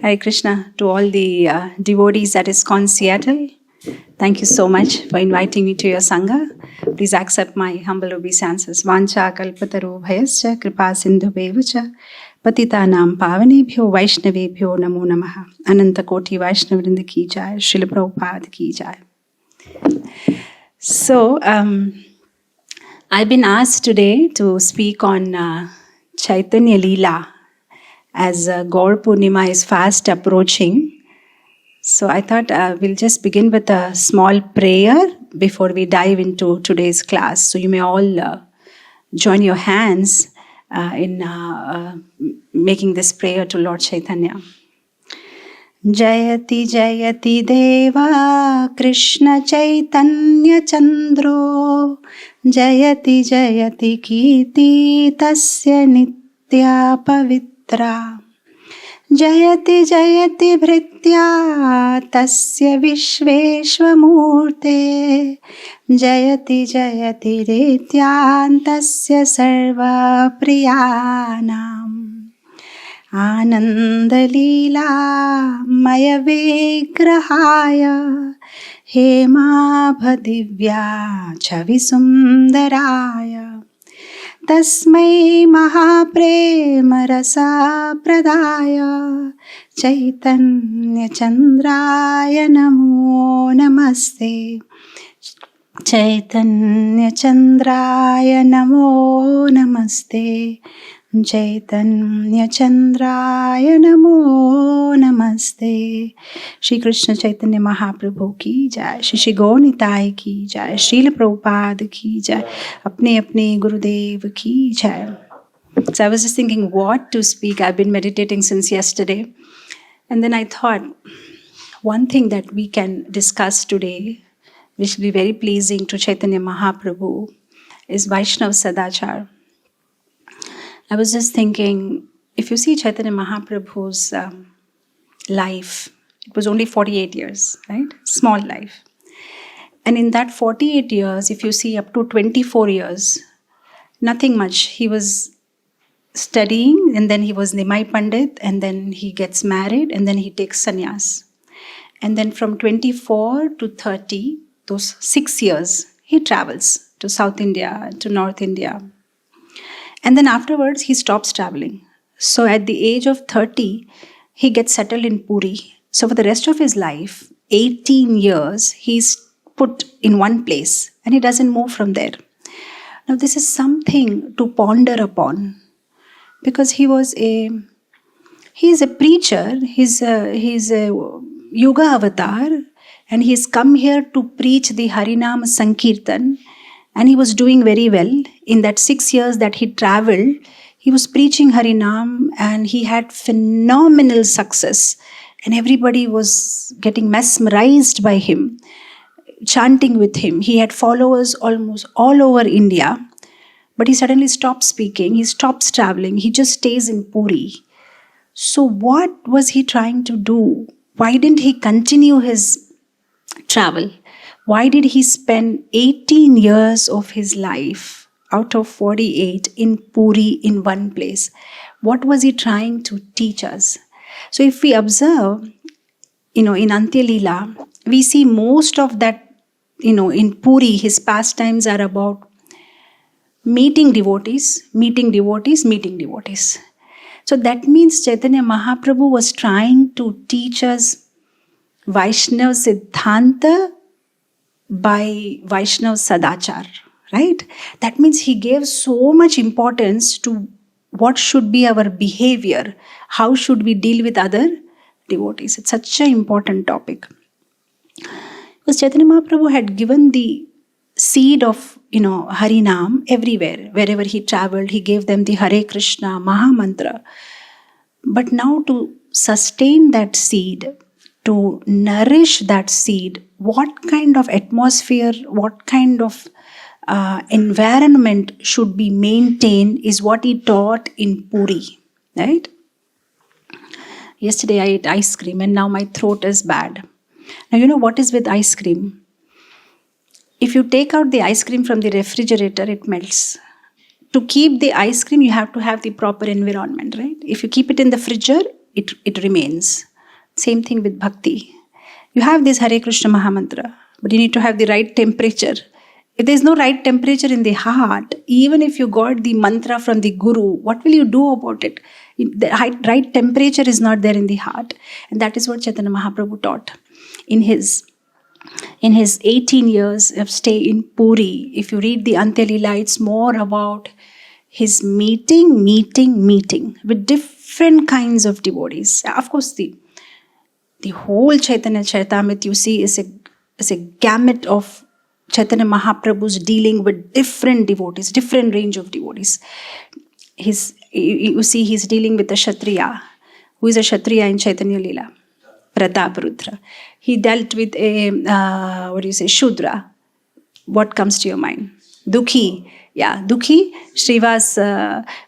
Hare Krishna to all the devotees at ISKCON Seattle. Thank you so much for inviting me to your Sangha. Please accept my humble obeisances. Vancha kalpataru bhayascha kripa sindhu bevacha patitanam pavanebhyo vaishnavebhyo namo namaha. Ananta koti Vaishnavrinda ki jai. Srila Prabhupada ki jai. So, I've been asked today to speak on Chaitanya Leela as Gaur Purnima is fast approaching. So I thought we'll just begin with a small prayer before we dive into today's class. So you may all join your hands in making this prayer to Lord Chaitanya. Jayati Jayati Deva Krishna Chaitanya Chandro Jayati Jayati Kiti Tasya Nitya Pavitra Jayati Jayati Bhritya Tasya Vishveshvamurte Jayati Jayati Rityan Tasya Sarva Priyanam Anandalila Maya Vigrahaya Hema Bhadivya Chavisundaraya Tasmai Mahaprema Rasa Pradaya Chaitanya Chandraya Namo Namaste Chaitanya Chandraya Namo Namaste Chaitanya Chandraya Namo Namaste. Shri Krishna Chaitanya Mahaprabhu ki jai, Shri Gaur Nitai ki jai, Srila Prabhupada ki jai, Apne Gurudev ki jai. So I was just thinking what to speak. I've been meditating since yesterday. And then I thought one thing that we can discuss today, which will be very pleasing to Chaitanya Mahaprabhu, is Vaishnav Sadachar. I was just thinking, if you see Chaitanya Mahaprabhu's life, it was only 48 years, right? Small life. And in that 48 years, if you see up to 24 years, nothing much. He was studying, and then he was Nimai Pandit, and then he gets married, and then he takes sannyas. And then from 24 to 30, those 6 years, he travels to South India, to North India. And then afterwards, he stops traveling. So at the age of 30, he gets settled in Puri. So for the rest of his life, 18 years, he's put in one place and he doesn't move from there. Now this is something to ponder upon, because he's a preacher, he's a Yuga avatar, and he's come here to preach the Harinam Sankirtan. And he was doing very well. In that 6 years that he traveled, he was preaching Harinam and he had phenomenal success. And everybody was getting mesmerized by him, chanting with him. He had followers almost all over India. But he suddenly stops speaking, he stops traveling, he just stays in Puri. So what was he trying to do? Why didn't he continue his travel? Why did he spend 18 years of his life out of 48 in Puri in one place? What was he trying to teach us? So if we observe, in Antya Leela, we see most of that, in Puri, his pastimes are about meeting devotees. So that means Chaitanya Mahaprabhu was trying to teach us Vaishnav Siddhanta by Vaishnav Sadachar, right? That means he gave so much importance to what should be our behavior, how should we deal with other devotees. It's such an important topic. Because Chaitanya Mahaprabhu had given the seed of, Harinam everywhere. Wherever he traveled, he gave them the Hare Krishna Maha Mantra. But now to sustain that seed, to nourish that seed, what kind of atmosphere, what kind of environment should be maintained is what he taught in Puri, right? Yesterday I ate ice cream and now my throat is bad. Now you know what is with ice cream? If you take out the ice cream from the refrigerator, it melts. To keep the ice cream, you have to have the proper environment, right? If you keep it in the fridger, it remains. Same thing with bhakti. You have this Hare Krishna Mahamantra, but you need to have the right temperature. If there is no right temperature in the heart, even if you got the mantra from the Guru, what will you do about it? The right temperature is not there in the heart. And that is what Chaitanya Mahaprabhu taught in his 18 years of stay in Puri. If you read the Antya Leela, it's more about his meeting with different kinds of devotees. Of course, the whole Chaitanya Charitamrita you see is a gamut of Chaitanya Mahaprabhu's dealing with different devotees, different range of devotees. You see he's dealing with a Kshatriya. Who is a Kshatriya in Chaitanya Leela? Prataparudra. He dealt with a, Shudra. What comes to your mind? Dukhi. Yeah, Dukhi. Srivas,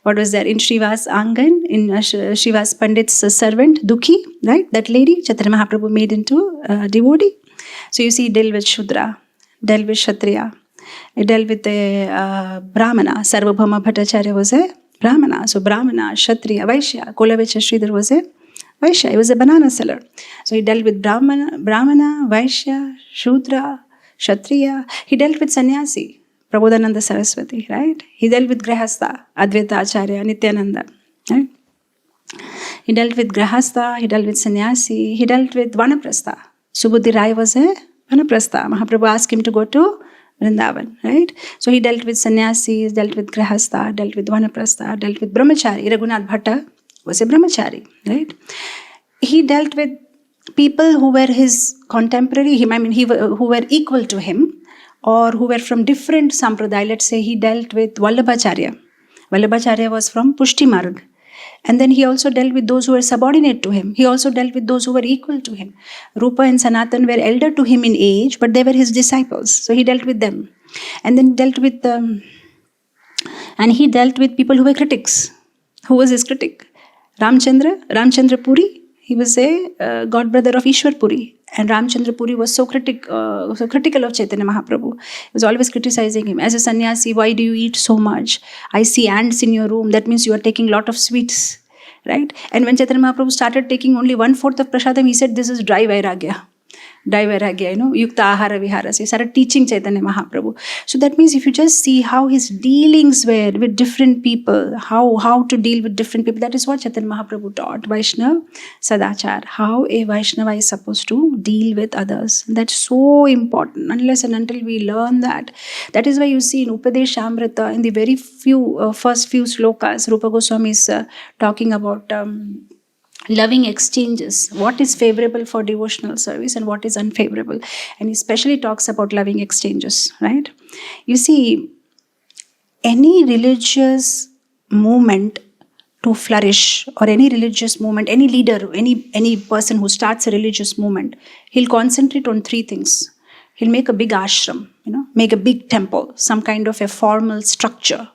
what was there? In Srivas Angan, in Srivas Pandit's servant, Dukhi, right? That lady, Chaitanya Mahaprabhu made into a devotee. So you see, he dealt with Shudra, dealt with Kshatriya. He dealt with a Brahmana. Sarvabhauma Bhattacharya was a Brahmana. So Brahmana, Kshatriya, Vaishya. Kolavecha Sridhar was a Vaishya. He was a banana seller. So he dealt with Brahmana, Vaishya, Shudra, Kshatriya. He dealt with Sannyasi, Prabodhananda Saraswati, right? He dealt with Grahastha, Advaita Acharya, Nityananda, right? He dealt with Grahastha, he dealt with Sannyasi, he dealt with Vanaprastha. Subudhi Rai was a Vanaprastha. Mahaprabhu asked him to go to Vrindavan, right? So he dealt with Sannyasis, dealt with Grahastha, dealt with Vanaprastha, dealt with Brahmachari. Raghunath Bhatta was a Brahmachari, right? He dealt with people who were his contemporary, who were equal to him, or who were from different sampradaya. Let's say he dealt with Vallabhacharya. Vallabhacharya was from Pushti Marg. And then he also dealt with those who were subordinate to him. He also dealt with those who were equal to him. Rupa and Sanatan were elder to him in age, but they were his disciples. So he dealt with them. And then he dealt with people who were critics. Who was his critic? Ramchandra Puri. He was a god brother of Ishwar Puri. And Ramchandra Puri was so critical of Chaitanya Mahaprabhu. He was always criticizing him. As a sannyasi, why do you eat so much? I see ants in your room. That means you are taking a lot of sweets, right? And when Chaitanya Mahaprabhu started taking only 1/4 of prasadam, he said, this is dry vairagya. Yukta ahara vihara. So he started teaching Chaitanya Mahaprabhu. So that means if you just see how his dealings were with different people, how to deal with different people, that is what Chaitanya Mahaprabhu taught. Vaishnav Sadachar, how a Vaishnava is supposed to deal with others. That's so important. Unless and until we learn that. That is why you see in Upadeshamrita, in the very first few slokas, Rupa Goswami is talking about loving exchanges, what is favorable for devotional service and what is unfavorable. And he especially talks about loving exchanges, right? You see, any religious movement to flourish, or any religious movement, any leader, any person who starts a religious movement, he'll concentrate on 3 things. He'll make a big ashram, make a big temple, some kind of a formal structure,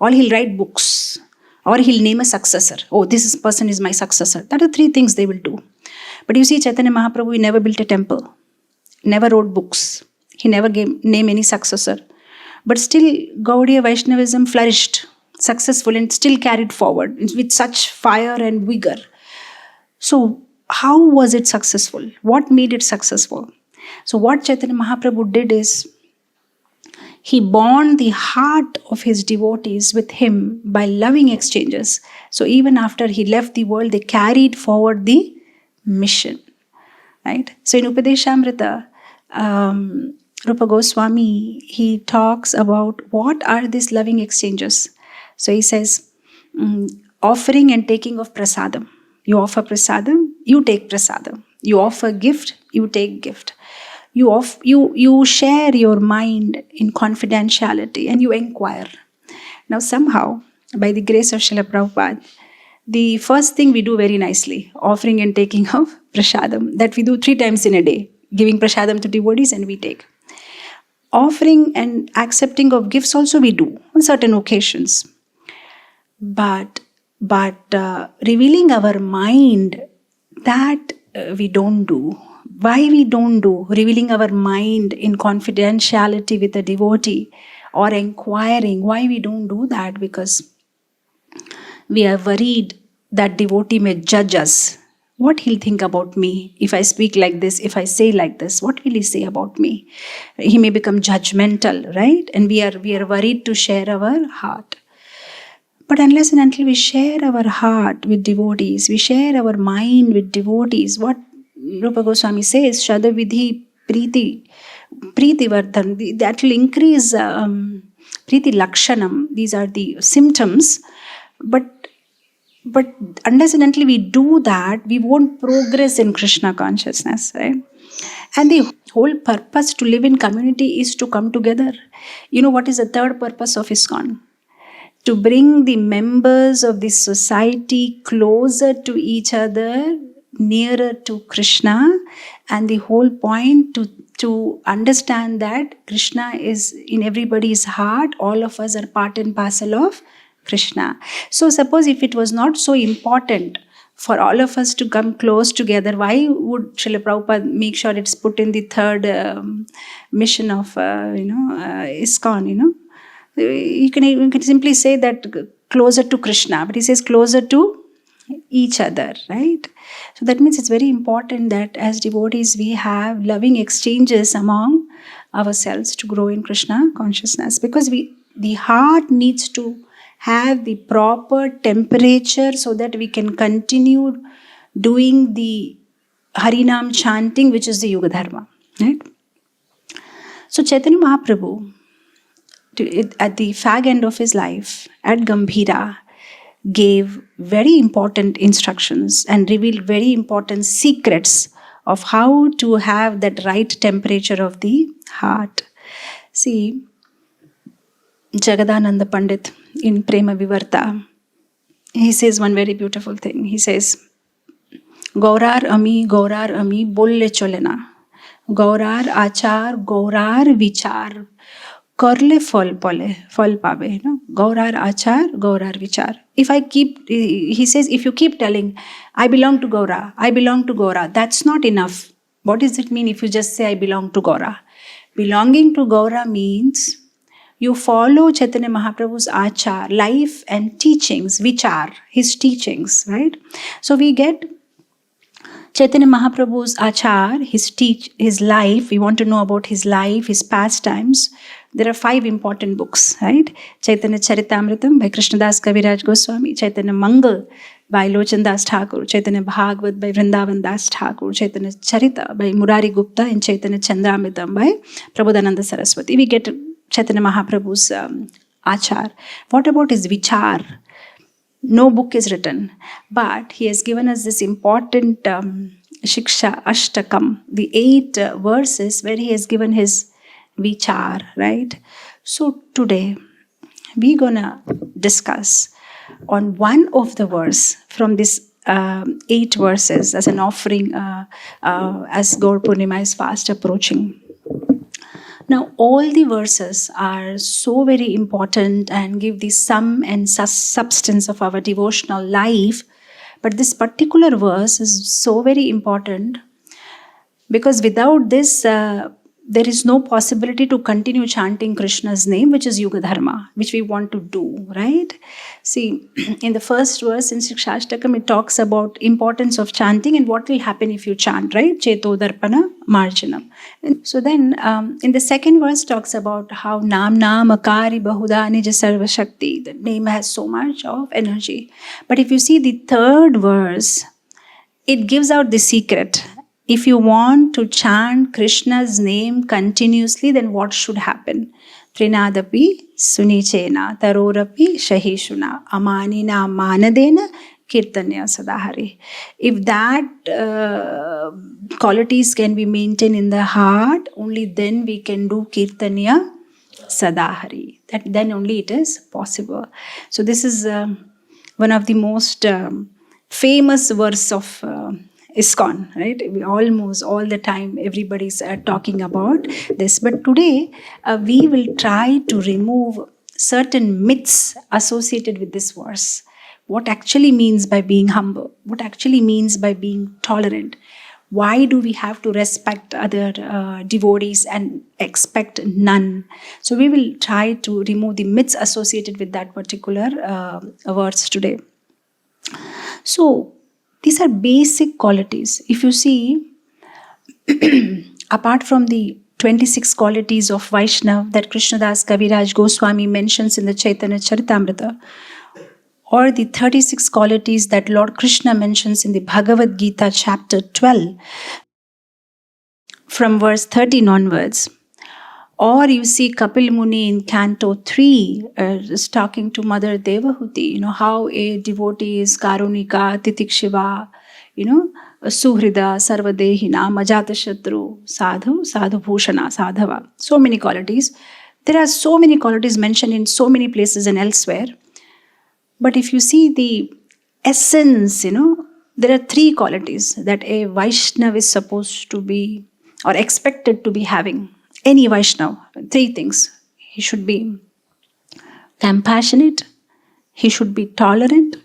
or he'll write books, or he'll name a successor. Oh, this person is my successor. That are 3 things they will do. But you see, Chaitanya Mahaprabhu, he never built a temple, never wrote books. He never named any successor. But still, Gaudiya Vaishnavism flourished, successful, and still carried forward with such fire and vigor. So, how was it successful? What made it successful? So, what Chaitanya Mahaprabhu did is, he bound the heart of his devotees with him by loving exchanges. So even after he left the world, they carried forward the mission. Right? So in Upadeshamrita, Rupa Goswami, he talks about what are these loving exchanges. So he says, offering and taking of prasadam. You offer prasadam, you take prasadam. You offer gift, you take gift. You share your mind in confidentiality and you inquire. Now somehow, by the grace of Srila Prabhupada, the first thing we do very nicely, offering and taking of prasadam, that we do 3 times in a day, giving prasadam to devotees and we take. Offering and accepting of gifts also we do on certain occasions. But revealing our mind, that we don't do. Why we don't do? Revealing our mind in confidentiality with a devotee or inquiring, why we don't do that? Because we are worried that devotee may judge us. what he'll think about me if I speak like this, if I say like this, what will he say about me? He may become judgmental, right? And we are worried to share our heart. But unless and until we share our heart with devotees, we share our mind with devotees, what Rupa Goswami says, Shada Vidhi Preeti Vardhan, that will increase Preeti Lakshanam. These are the symptoms. But unless and until we do that, we won't progress in Krishna consciousness, right? And the whole purpose to live in community is to come together. You know what is the third purpose of ISKCON? To bring the members of the society closer to each other, nearer to Krishna, and the whole point to understand that Krishna is in everybody's heart. All of us are part and parcel of Krishna. So suppose if it was not so important for all of us to come close together, why would Srila Prabhupada make sure it's put in the third mission of ISKCON? You can simply say that closer to Krishna, but he says closer to each other, right? So that means it's very important that as devotees we have loving exchanges among ourselves to grow in Krishna consciousness, because the heart needs to have the proper temperature so that we can continue doing the Harinam chanting, which is the Yuga Dharma, right? So Chaitanya Mahaprabhu, at the fag end of his life at Gambhira, gave very important instructions and revealed very important secrets of how to have that right temperature of the heart. See, Jagadananda Pandit in Prema Vivarta, he says one very beautiful thing. He says, Gaurar ami bolle cholena. Gaurar achar, gaurar vichar. Karle fal pave. Gaurar achar, gaurar vichar. He says, if you keep telling, I belong to Gaura, that's not enough. What does it mean if you just say, I belong to Gaura? Belonging to Gaura means you follow Chaitanya Mahaprabhu's achar, life and teachings, vichar, his teachings, right? So we get Chaitanya Mahaprabhu's achar, his life. We want to know about his life, his pastimes. There are 5 important books, right? Chaitanya Charitamritam by Krishnadas Kaviraj Goswami, Chaitanya Mangal by Lochan Das Thakur, Chaitanya Bhagavad by Vrindavan Das Thakur, Chaitanya Charita by Murari Gupta, and Chaitanya Chandramritam by Prabodhananda Saraswati. We get Chaitanya Mahaprabhu's achar. What about his vichar? No book is written, but he has given us this important Shiksha Ashtakam, the 8 verses where he has given his vichar, right? So today we're gonna discuss on one of the verse from this 8 verses as an offering as Gaur Purnima is fast approaching. Now, all the verses are so very important and give the sum and substance of our devotional life. But this particular verse is so very important because without this, there is no possibility to continue chanting Krishna's name, which is Yuga Dharma, which we want to do, right? See, in the first verse in Shikshashtakam, it talks about importance of chanting and what will happen if you chant, right? Cheto Darpana Marjanam. So then, in the second verse talks about how Nam Akari Bahuda Nija Sarva Shakti. The name has so much of energy. But if you see the third verse, it gives out the secret. If you want to chant Krishna's name continuously, then what should happen? Trinadapi sunichena tarorapi shahishuna amanina manadena kirtanya sadahari. If that qualities can be maintained in the heart, only then we can do kirtanya sadahari. Then only it is possible. So this is one of the most famous verse of ISKCON, right? We almost all the time everybody's talking about this. But today we will try to remove certain myths associated with this verse. What actually means by being humble? What actually means by being tolerant? Why do we have to respect other devotees and expect none? So we will try to remove the myths associated with that particular verse today. So These are basic qualities. If you see, apart from the 26 qualities of Vaishnav that Krishnadas Kaviraj Goswami mentions in the Chaitanya Charitamrita, or the 36 qualities that Lord Krishna mentions in the Bhagavad Gita chapter 12, from verse 13 onwards, or you see Kapil Muni in Canto 3 is talking to Mother Devahuti, how a devotee is Karunika, Titikshiva, Suhrida, Sarvadehina, Majatashatru, Sadhu, Sadhu Bhushana, Sadhava. So many qualities. There are so many qualities mentioned in so many places and elsewhere. But if you see the essence, there are 3 qualities that a Vaishnava is supposed to be or expected to be having. Any Vaishnava, 3 things. He should be compassionate, he should be tolerant,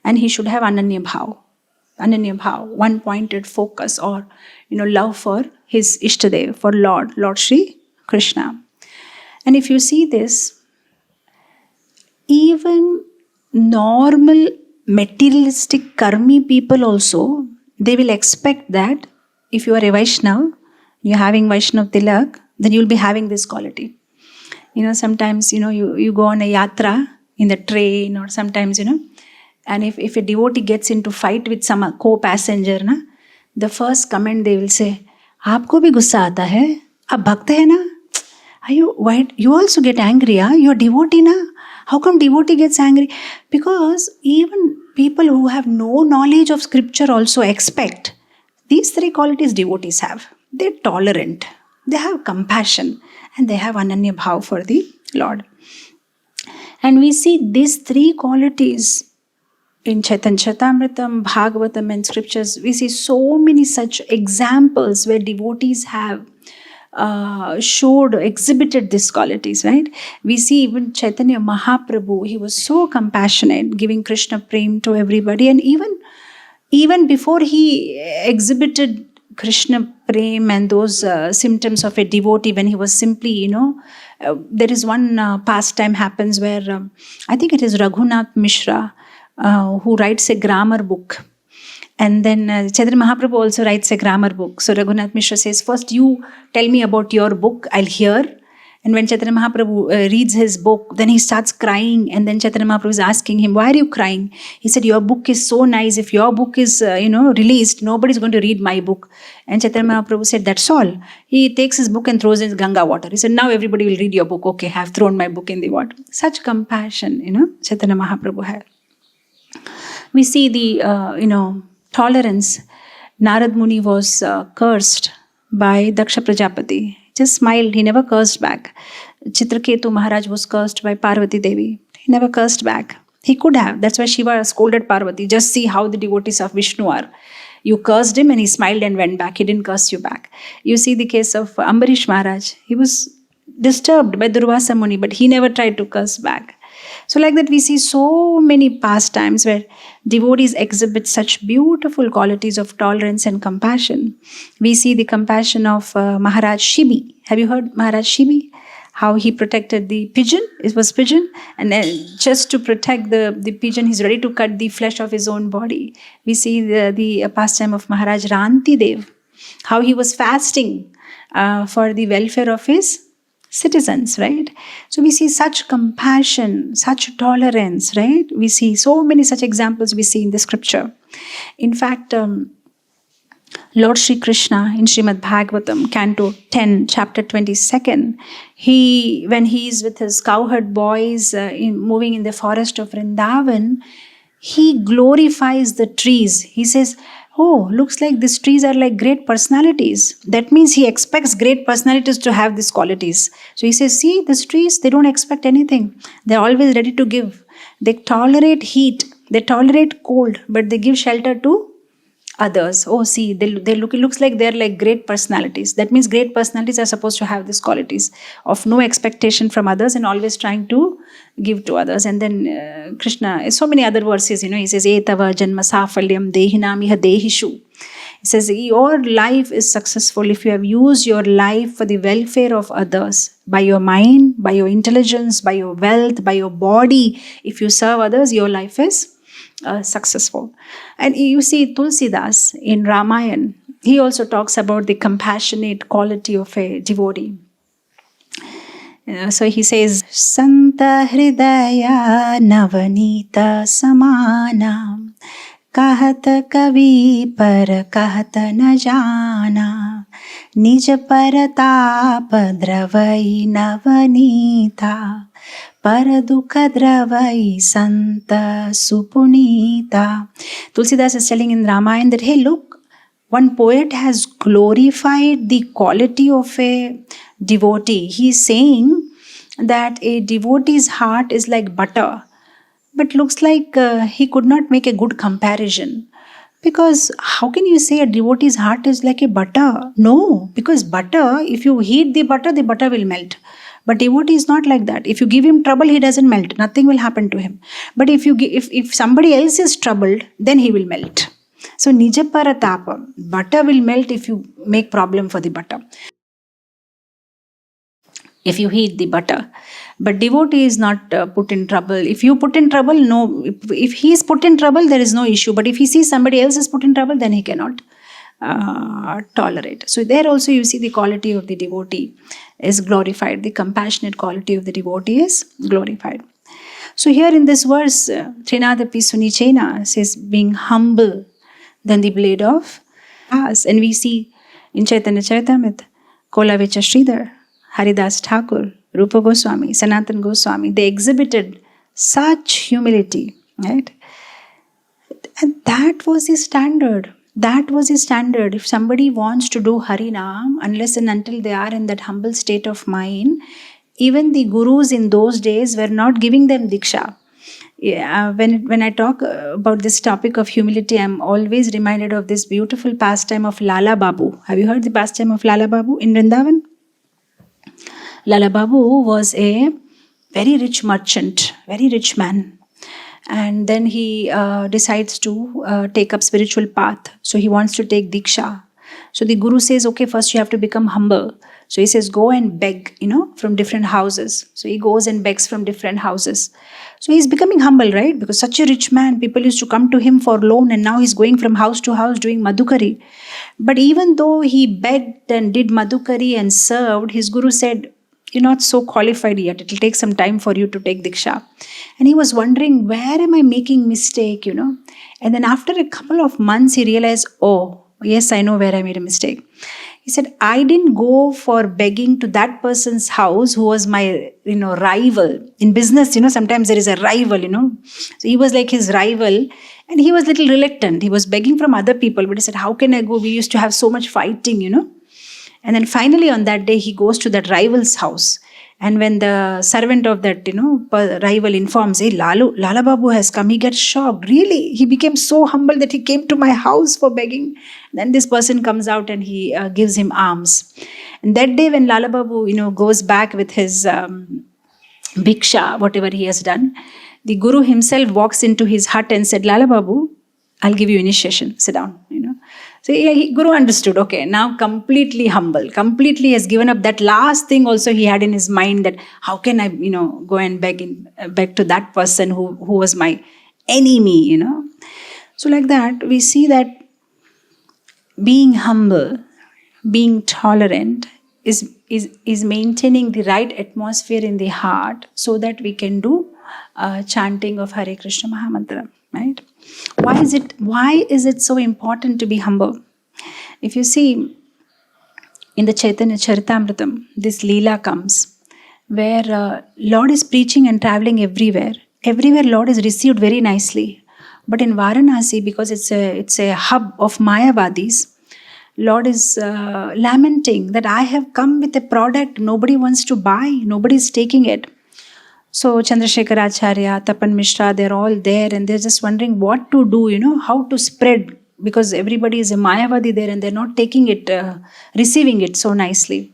and he should have Ananya Bhav. Ananya Bhav, one-pointed focus or love for his Ishtadev, for Lord Shri Krishna. And if you see this, even normal materialistic karmi people also, they will expect that if you are a Vaishnava, you're having Vaishnav Tilak, then you'll be having this quality. Sometimes, you go on a yatra in the train, or sometimes, and if a devotee gets into fight with some co-passenger, the first comment they will say, "Aapko bhi gussa aata hai? Aap bhakt hai na? Why you also get angry? You're devotee na? How come devotee gets angry?" Because even people who have no knowledge of scripture also expect these 3 qualities devotees have. They're tolerant, they have compassion, and they have Ananya Bhav for the Lord. And we see these 3 qualities in Chaitanya Charitamrita, Bhagavatam and scriptures. We see so many such examples where devotees have exhibited these qualities, right? We see even Chaitanya Mahaprabhu, he was so compassionate, giving Krishna prem to everybody. And even before he exhibited Krishna prem and those symptoms of a devotee, when he was simply, there is one pastime happens where I think it is Raghunath Mishra who writes a grammar book. And then Chaitanya Mahaprabhu also writes a grammar book. So Raghunath Mishra says, "First you tell me about your book, I'll hear." And when Chaitanya Mahaprabhu reads his book, then he starts crying. And then Chaitanya Mahaprabhu is asking him, "Why are you crying?" He said, "Your book is so nice. If your book is, released, nobody's going to read my book." And Chaitanya Mahaprabhu said, "That's all." He takes his book and throws in Ganga water. He said, "Now everybody will read your book. Okay, I have thrown my book in the water." Such compassion, Chaitanya Mahaprabhu had. We see the, tolerance. Narad Muni was cursed by Daksha Prajapati. Just smiled, he never cursed back. Chitraketu Maharaj was cursed by Parvati Devi. He never cursed back. He could have. That's why Shiva scolded Parvati. Just see how the devotees of Vishnu are. You cursed him and he smiled and went back. He didn't curse you back. You see the case of Ambarish Maharaj. He was disturbed by Durvasa Muni, but he never tried to curse back. So like that we see so many pastimes where devotees exhibit such beautiful qualities of tolerance and compassion. We see the compassion of Maharaj Shibi. Have you heard Maharaj Shibi? How he protected the pigeon. It was pigeon. And just to protect the pigeon, he's ready to cut the flesh of his own body. We see the pastime of Maharaj Ranti Dev. How he was fasting for the welfare of his citizens, right? So we see such compassion, such tolerance, right? We see so many such examples we see in the scripture. In fact, Lord Shri Krishna in Srimad Bhagavatam, Canto 10, Chapter 22, when he is with his cowherd boys moving in the forest of Vrindavan, he glorifies the trees. He says, "Oh, looks like these trees are like great personalities." That means he expects great personalities to have these qualities. So he says, "See, these trees, they don't expect anything. They're always ready to give. They tolerate heat, they tolerate cold, but they give shelter to others. Oh, see, it looks like they're like great personalities." That means great personalities are supposed to have these qualities of no expectation from others and always trying to give to others. And then Krishna, so many other verses, he says, "Etava janma safalyam dehinam iha dehishu." He says, your life is successful if you have used your life for the welfare of others. By your mind, by your intelligence, by your wealth, by your body. If you serve others, your life is successful. And you see Tulsidas in Ramayana, he also talks about the compassionate quality of a devotee. So he says, Santa Hridaya Navanita Samana कहत कवि पर कहत न जाना निज परताप द्रवई नवनीता पर दुख द्रवई संत सुपुनीता. Tulsidas is telling in Ramayana that, hey, look, one poet has glorified the quality of a devotee. He is saying that a devotee's heart is like butter. But looks like he could not make a good comparison. Because how can you say a devotee's heart is like a butter? No, because butter, if you heat the butter will melt. But devotee is not like that. If you give him trouble, he doesn't melt. Nothing will happen to him. But if somebody else is troubled, then he will melt. So nija paratapa, butter will melt if you make problem for the butter. If you heat the butter. But devotee is not put in trouble. If you put in trouble, no. If he is put in trouble, there is no issue. But if he sees somebody else is put in trouble, then he cannot tolerate. So there also you see the quality of the devotee is glorified. The compassionate quality of the devotee is glorified. So here in this verse, Trinadapi Sunichena says, being humble than the blade of grass. And we see in Chaitanya Charitamrita, Kolavecha Sridhar, Haridas Thakur, Rupa Goswami, Sanatan Goswami, they exhibited such humility, right? And that was the standard. That was the standard. If somebody wants to do Harinam, unless and until they are in that humble state of mind, even the gurus in those days were not giving them Diksha. Yeah, when I talk about this topic of humility, I'm always reminded of this beautiful pastime of Lala Babu. Have you heard the pastime of Lala Babu in Vrindavan? Lala Babu was a very rich merchant, very rich man. And then he decides to take up spiritual path. So he wants to take Diksha. So the Guru says, okay, first you have to become humble. So he says, go and beg, from different houses. So he goes and begs from different houses. So he's becoming humble, right? Because such a rich man, people used to come to him for loan, and now he's going from house to house doing Madhukari. But even though he begged and did Madhukari and served, his Guru said, you're not so qualified yet. It will take some time for you to take Diksha. And he was wondering, where am I making mistake, And then after a couple of months, he realized, oh, yes, I know where I made a mistake. He said, I didn't go for begging to that person's house who was my, rival. In business, sometimes there is a rival, So he was like his rival. And he was a little reluctant. He was begging from other people. But he said, how can I go? We used to have so much fighting, And then finally on that day, he goes to that rival's house. And when the servant of that, rival informs, hey, Lala Babu has come, he gets shocked. Really? He became so humble that he came to my house for begging. Then this person comes out and he gives him alms. And that day when Lala Babu, goes back with his bhiksha, whatever he has done, the Guru himself walks into his hut and said, Lala Babu, I'll give you initiation. Sit down, So Guru understood, okay, now completely humble, completely has given up that last thing also he had in his mind, that how can I, go and beg to that person who was my enemy, So like that, we see that being humble, being tolerant is maintaining the right atmosphere in the heart so that we can do chanting of Hare Krishna Mahamantra, right? Why is it so important to be humble? If you see in the Chaitanya Charitamritam, this Leela comes where Lord is preaching and traveling everywhere. Everywhere Lord is received very nicely. But in Varanasi, because it's a hub of Mayavadis, Lord is lamenting that I have come with a product nobody wants to buy, nobody is taking it. So Chandrasekhar Acharya, Tapan Mishra, they're all there and they're just wondering what to do, how to spread, because everybody is a Mayavadi there and they're not taking it, receiving it so nicely.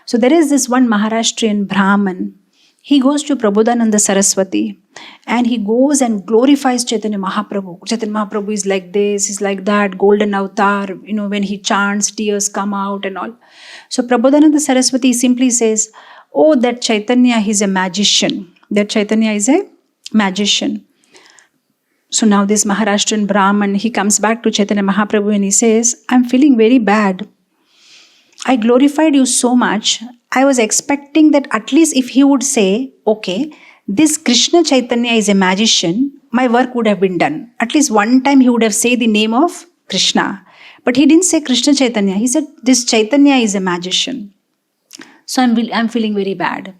So there is this one Maharashtrian Brahman. He goes to Prabodhananda Saraswati and he goes and glorifies Chaitanya Mahaprabhu. Chaitanya Mahaprabhu is like this, he's like that, golden avatar, when he chants, tears come out and all. So Prabodhananda Saraswati simply says, oh, that Chaitanya is a magician. That Chaitanya is a magician. So now this Maharashtrian Brahman, he comes back to Chaitanya Mahaprabhu and he says, I'm feeling very bad. I glorified you so much. I was expecting that at least if he would say, okay, this Krishna Chaitanya is a magician, my work would have been done. At least one time he would have said the name of Krishna. But he didn't say Krishna Chaitanya. He said, this Chaitanya is a magician. So I'm feeling very bad.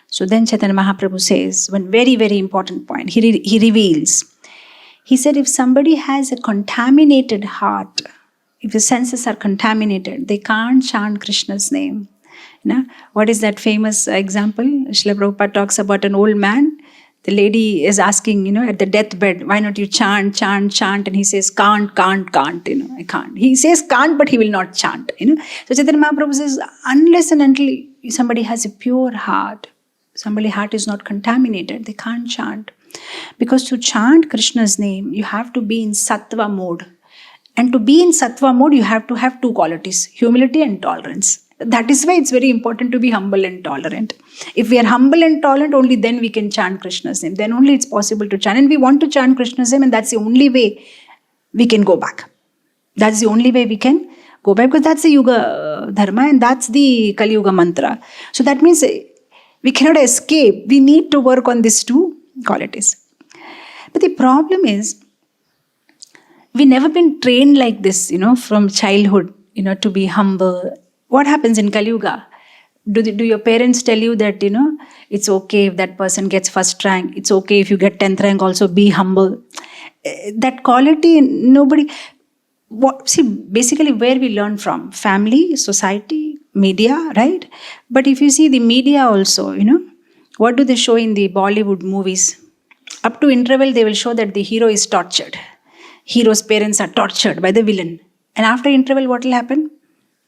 So then Chaitanya Mahaprabhu says, one very, very important point. He reveals. He said, if somebody has a contaminated heart, if the senses are contaminated, they can't chant Krishna's name. You know, what is that famous example? Srila Prabhupada talks about an old man. The lady is asking, at the deathbed, why not you chant, chant, chant? And he says, can't, I can't. He says can't, but he will not chant, So Chaitanya Mahaprabhu says, unless and until somebody has a pure heart, somebody's heart is not contaminated, they can't chant. Because to chant Krishna's name, you have to be in sattva mode. And to be in sattva mode, you have to have two qualities, humility and tolerance. That is why it's very important to be humble and tolerant. If we are humble and tolerant, only then we can chant Krishna's name. Then only it's possible to chant. And we want to chant Krishna's name, and that's the only way we can go back. That's the only way we can go back, because that's the Yuga Dharma and that's the Kali Yuga mantra. So that means we cannot escape. We need to work on these two qualities. But the problem is, we never been trained like this, from childhood, to be humble. What happens in Kali Yuga? Do your parents tell you that, it's okay if that person gets first rank, it's okay if you get 10th rank, also be humble. That quality, nobody... basically where we learn from? Family, society, media, right? But if you see the media also, what do they show in the Bollywood movies? Up to interval, they will show that the hero is tortured. Hero's parents are tortured by the villain. And after interval, what will happen?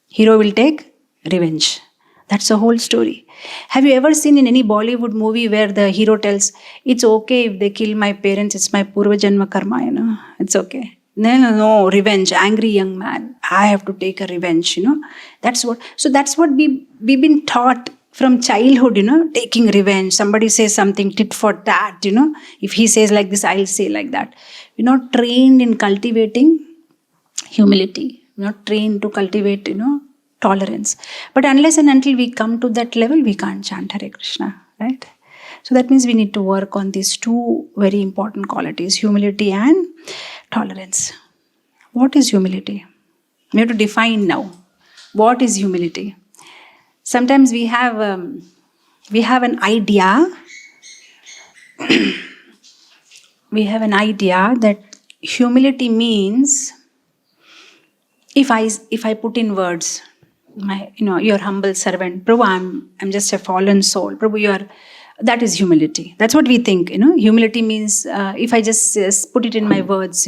Hero will take revenge. That's the whole story. Have you ever seen in any Bollywood movie where the hero tells, it's okay if they kill my parents, it's my Purva Janma karma, it's okay. No, revenge, angry young man. I have to take a revenge, That's what we've been taught from childhood, taking revenge. Somebody says something, tit for tat, If he says like this, I'll say like that. We're not trained in cultivating humility. We're not trained to cultivate, tolerance. But unless and until we come to that level, we can't chant Hare Krishna, right? So that means we need to work on these two very important qualities, humility and tolerance. What is humility? We have to define now. What is humility? Sometimes we have an idea. We have an idea that humility means, if I put in words, your humble servant, Prabhu, I'm just a fallen soul. Prabhu, that is humility. That's what we think. Humility means if I just put it in my words.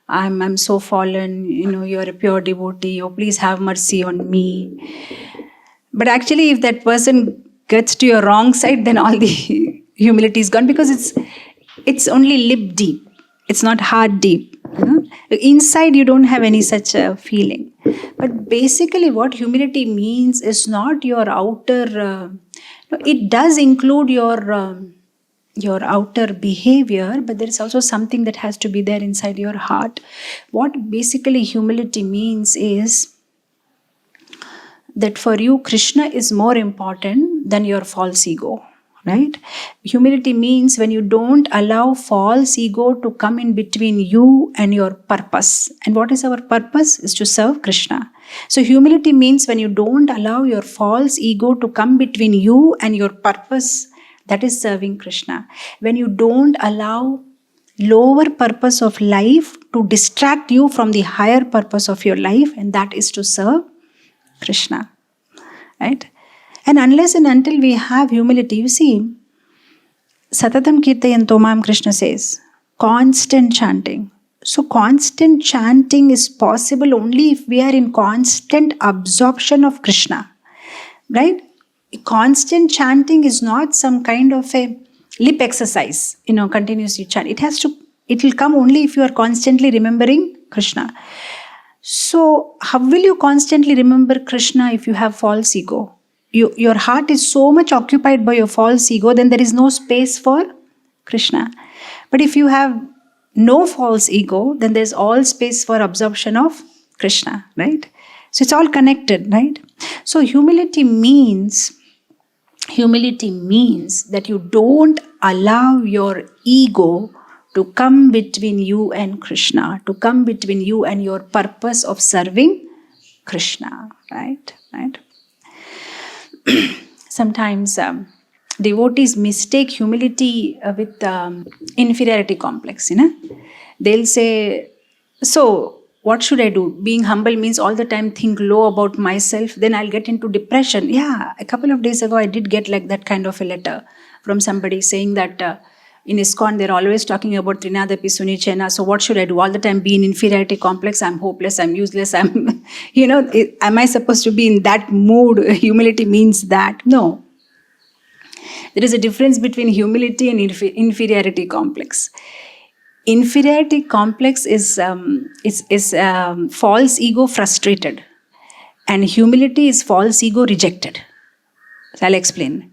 I'm so fallen. You're a pure devotee. Oh, please have mercy on me. But actually, if that person gets to your wrong side, then all the humility is gone, because it's only lip deep. It's not heart deep. Inside, you don't have any such feeling. But basically, what humility means is not your outer. It does include your outer behavior, but there is also something that has to be there inside your heart. What basically humility means is that for you, Krishna is more important than your false ego, right? Humility means when you don't allow false ego to come in between you and your purpose. And what is our purpose? Is to serve Krishna. So humility means when you don't allow your false ego to come between you and your purpose, that is serving Krishna. When you don't allow lower purpose of life to distract you from the higher purpose of your life, and that is to serve Krishna, right? And unless and until we have humility, you see, Satatam Kirtayanto Mam, Krishna says, constant chanting. So constant chanting is possible only if we are in constant absorption of Krishna, right? Constant chanting is not some kind of a lip exercise, continuously chant. It will come only if you are constantly remembering Krishna. So how will you constantly remember Krishna if you have false ego? Your heart is so much occupied by your false ego, then there is no space for Krishna. But if you have no false ego, then there's all space for absorption of Krishna, right? So it's all connected, right? So humility means that you don't allow your ego to come between you and Krishna, to come between you and your purpose of serving Krishna, right? Sometimes devotees mistake humility with inferiority complex, They'll say, so what should I do? Being humble means all the time think low about myself, then I'll get into depression. Yeah, a couple of days ago I did get like that kind of a letter from somebody saying that in ISKCON they're always talking about Trinadapi Sunichena, so what should I do? All the time be in inferiority complex, I'm hopeless, I'm useless, am I supposed to be in that mood? Humility means that. No. There is a difference between humility and inferiority complex. Inferiority complex is false ego frustrated, and humility is false ego rejected. So I'll explain.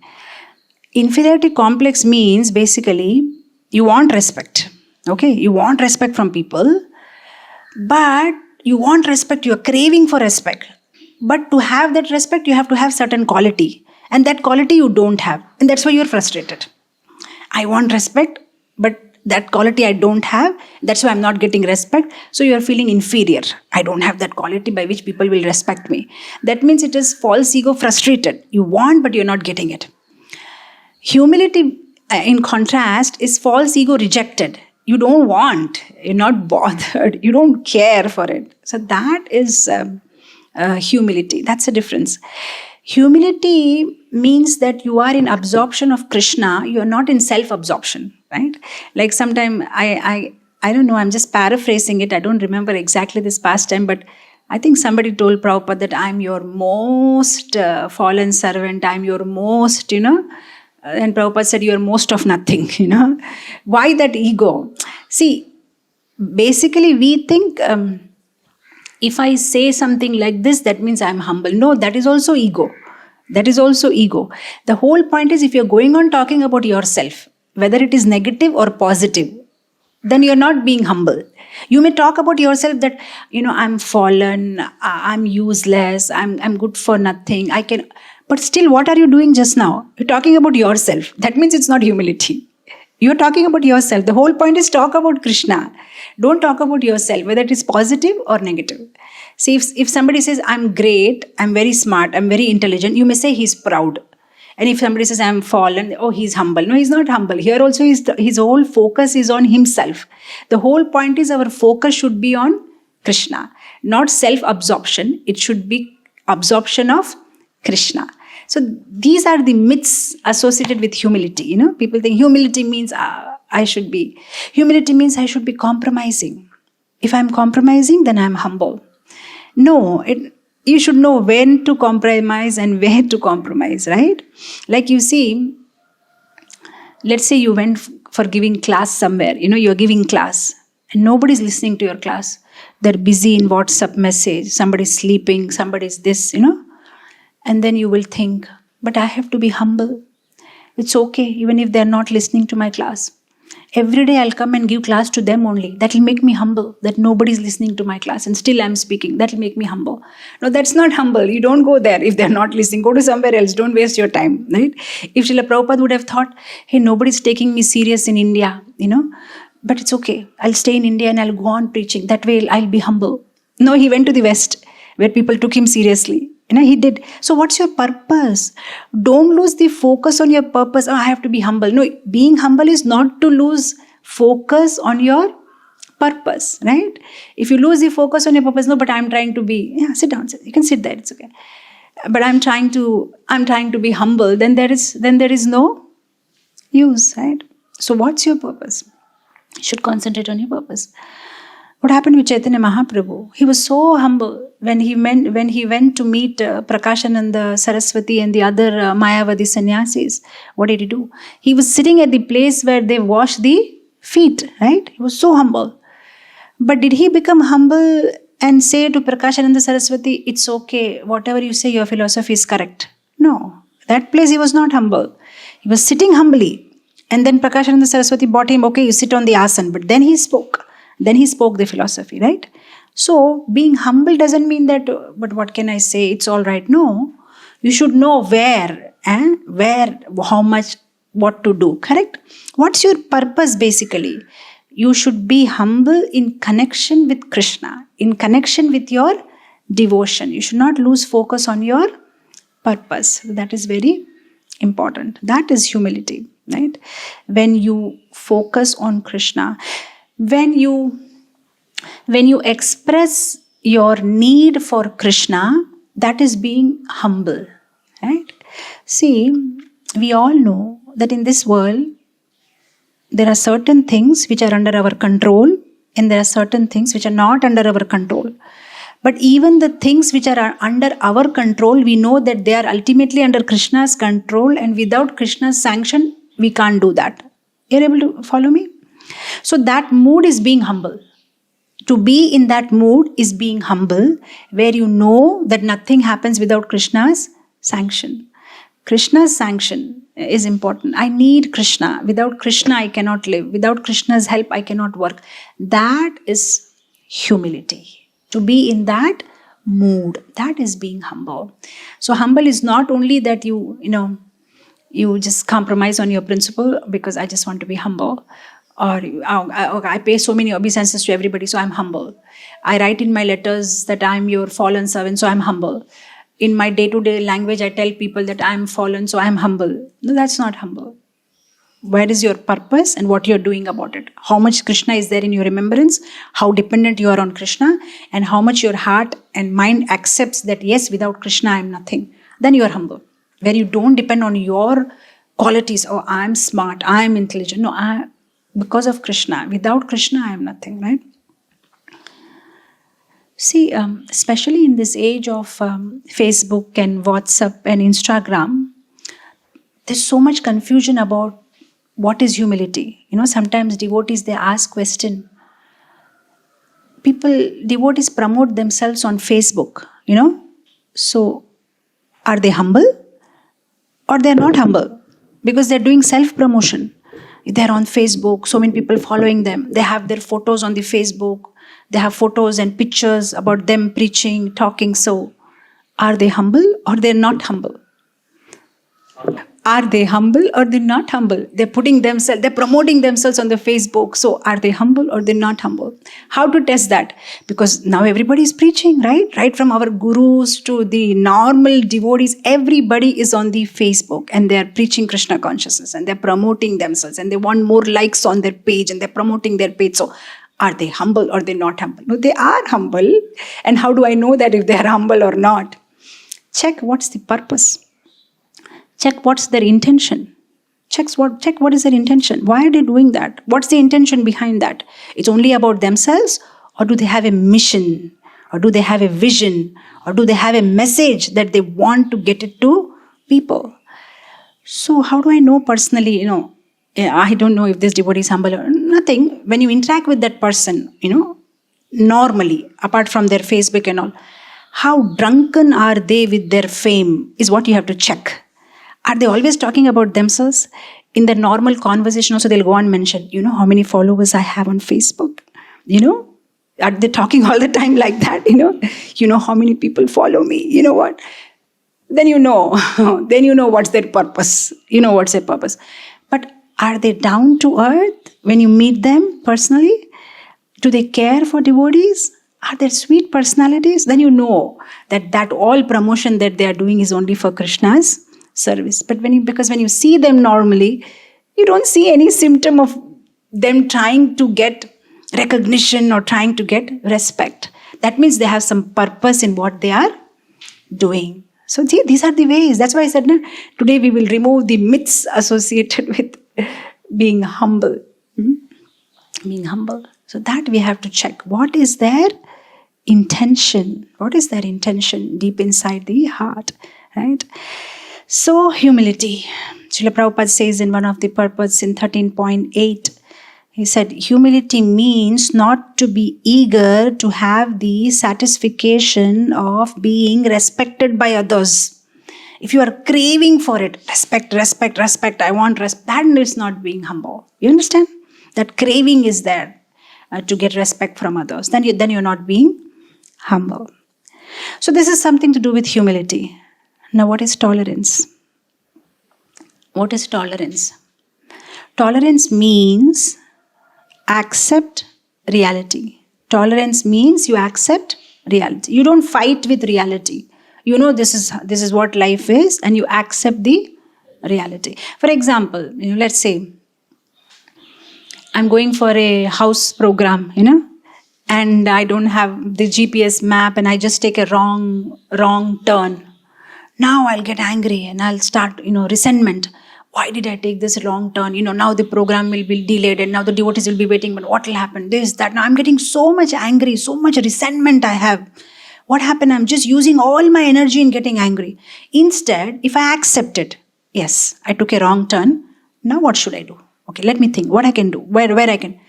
Inferiority complex means basically you want respect. Okay, you want respect from people, but you want respect, you're craving for respect. But to have that respect, you have to have certain quality, and that quality you don't have, and that's why you're frustrated. I want respect, but that quality I don't have, that's why I'm not getting respect. So you're feeling inferior. I don't have that quality by which people will respect me. That means it is false ego frustrated. You want, but you're not getting it. Humility, in contrast, is false ego rejected. You don't want, you're not bothered, you don't care for it. So that is humility. That's the difference. Humility means that you are in absorption of Krishna, you are not in self-absorption, right? Like sometime, I don't know, I'm just paraphrasing it, I don't remember exactly this past time, but I think somebody told Prabhupada that I'm your most fallen servant, I'm your most, and Prabhupada said you're most of nothing, Why that ego? See, basically we think, if I say something like this, that means I'm humble. No, that is also ego. The whole point is if you're going on talking about yourself, whether it is negative or positive, then you're not being humble. You may talk about yourself that, I'm fallen, I'm useless, I'm good for nothing, but still what are you doing just now? You're talking about yourself. That means it's not humility. You're talking about yourself. The whole point is talk about Krishna. Don't talk about yourself, whether it is positive or negative. See, if somebody says, I'm great, I'm very smart, I'm very intelligent, you may say he's proud. And if somebody says, I'm fallen, oh, he's humble. No, he's not humble. Here also, his whole focus is on himself. The whole point is our focus should be on Krishna, not self-absorption. It should be absorption of Krishna. So these are the myths associated with humility. People think humility means humility means I should be compromising. If I'm compromising, then I'm humble. No, you should know when to compromise and where to compromise, right? Like you see, let's say you went for giving class somewhere, you're giving class and nobody's listening to your class. They're busy in WhatsApp message, somebody's sleeping, somebody's this, And then you will think, but I have to be humble. It's okay, even if they're not listening to my class. Every day I'll come and give class to them only. That will make me humble, that nobody's listening to my class and still I'm speaking. That will make me humble. No, that's not humble. You don't go there if they're not listening. Go to somewhere else. Don't waste your time, right? If Srila Prabhupada would have thought, hey, nobody's taking me serious in India, but it's okay. I'll stay in India and I'll go on preaching. That way I'll be humble. No, he went to the West where people took him seriously. He did. So what's your purpose? Don't lose the focus on your purpose. Oh, I have to be humble. No, being humble is not to lose focus on your purpose, right? If you lose the focus on your purpose, no, but I'm trying to be, sit down. You can sit there, it's okay. But I'm trying to be humble, then there is no use, right? So what's your purpose? You should concentrate on your purpose. What happened with Chaitanya Mahaprabhu? He was so humble when he went to meet Prakashananda, Saraswati and the other Mayavadi sannyasis. What did he do? He was sitting at the place where they wash the feet, right? He was so humble. But did he become humble and say to Prakashananda Saraswati, it's okay, whatever you say, your philosophy is correct? No, that place he was not humble. He was sitting humbly. And then Prakashananda Saraswati brought him, okay, you sit on the asan. But then he spoke. Then he spoke the philosophy, right? So being humble doesn't mean that, but what can I say? It's all right. No. You should know where, how much, what to do. Correct? What's your purpose basically? You should be humble in connection with Krishna, in connection with your devotion. You should not lose focus on your purpose. That is very important. That is humility, right? When you focus on Krishna, when you express your need for Krishna, that is being humble, right? See, we all know that in this world, there are certain things which are under our control and there are certain things which are not under our control. But even the things which are under our control, we know that they are ultimately under Krishna's control, and without Krishna's sanction, we can't do that. You're able to follow me? So that mood is being humble. To be in that mood is being humble, where you know that nothing happens without Krishna's sanction. Krishna's sanction is important. I need Krishna. Without Krishna, I cannot live. Without Krishna's help, I cannot work. That is humility. To be in that mood, that is being humble. So humble is not only that you just compromise on your principle because I just want to be humble. Or I pay so many obeisances to everybody, so I'm humble. I write in my letters that I'm your fallen servant, so I'm humble. In my day-to-day language, I tell people that I'm fallen, so I'm humble. No, that's not humble. Where is your purpose and what you're doing about it? How much Krishna is there in your remembrance? How dependent you are on Krishna? And how much your heart and mind accepts that, yes, without Krishna, I'm nothing. Then you are humble. Where you don't depend on your qualities. Oh, I'm smart, I'm intelligent. No, because of Krishna. Without Krishna, I am nothing, right? See, especially in this age of Facebook and WhatsApp and Instagram, there's so much confusion about what is humility. Sometimes devotees, they ask question. Devotees promote themselves on Facebook, So, are they humble? Or they're not humble? Because they're doing self-promotion. They're on Facebook, so many people following them. They have their photos on the Facebook. They have photos and pictures about them preaching, talking. So, are they humble or they're not humble? Are they humble or they're not humble? They're promoting themselves on the Facebook. So, are they humble or they're not humble? How to test that? Because now everybody is preaching, right? Right from our gurus to the normal devotees, everybody is on the Facebook and they're preaching Krishna consciousness and they're promoting themselves and they want more likes on their page and they're promoting their page. So, are they humble or they're not humble? No, they are humble. And how do I know that if they're humble or not? Check what's the purpose. Check what's their intention. Check what is their intention. Why are they doing that? What's the intention behind that? It's only about themselves, or do they have a mission? Or do they have a vision? Or do they have a message that they want to get it to people? So how do I know personally, I don't know if this devotee is humble or nothing. When you interact with that person, normally, apart from their Facebook and all, how drunken are they with their fame is what you have to check. Are they always talking about themselves? In their normal conversation also, they'll go and mention, how many followers I have on Facebook? Are they talking all the time like that? How many people follow me? You know what? Then then you know what's their purpose. What's their purpose. But are they down to earth when you meet them personally? Do they care for devotees? Are there sweet personalities? Then you know that all promotion that they are doing is only for Krishna's service. But because when you see them normally, you don't see any symptom of them trying to get recognition or trying to get respect. That means they have some purpose in what they are doing. So these are the ways. That's why I said, today we will remove the myths associated with being humble. Being humble. So that we have to check. What is their intention? What is their intention deep inside the heart? Right? So, humility. Srila Prabhupada says in one of the purports in 13.8, he said, humility means not to be eager to have the satisfaction of being respected by others. If you are craving for it, respect, I want respect, that is not being humble. You understand? That craving is there to get respect from others. Then you're not being humble. So this is something to do with humility. Now what is tolerance? What is tolerance? Tolerance means accept reality. Tolerance means you accept reality. You don't fight with reality. You know this is what life is, and you accept the reality. For example, let's say I'm going for a house program, and I don't have the GPS map, and I just take a wrong turn. Now I'll get angry and I'll start, resentment. Why did I take this wrong turn? Now the program will be delayed and now the devotees will be waiting, but what will happen? This, that. Now I'm getting so much angry, so much resentment I have. What happened? I'm just using all my energy in getting angry. Instead, if I accept it, yes, I took a wrong turn. Now what should I do? Okay, let me think what I can do, where I can.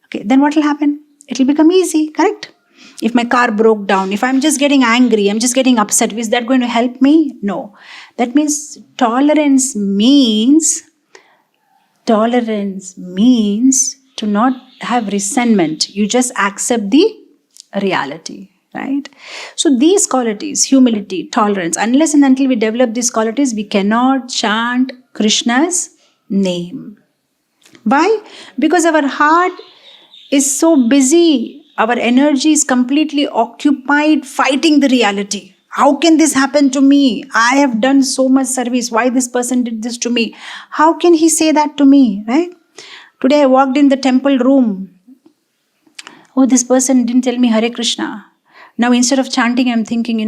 Okay, then what will happen? It will become easy, correct? If my car broke down, if I'm just getting angry, I'm just getting upset, is that going to help me? No. That means tolerance means to not have resentment. You just accept the reality, right? So these qualities, humility, tolerance, unless and until we develop these qualities, we cannot chant Krishna's name. Why? Because our heart is so busy. Our energy is completely occupied fighting the reality. How can this happen to me? I have done so much service. Why this person did this to me? How can he say that to me, right? Today I walked in the temple room. Oh, this person didn't tell me Hare Krishna. Now instead of chanting, I'm thinking,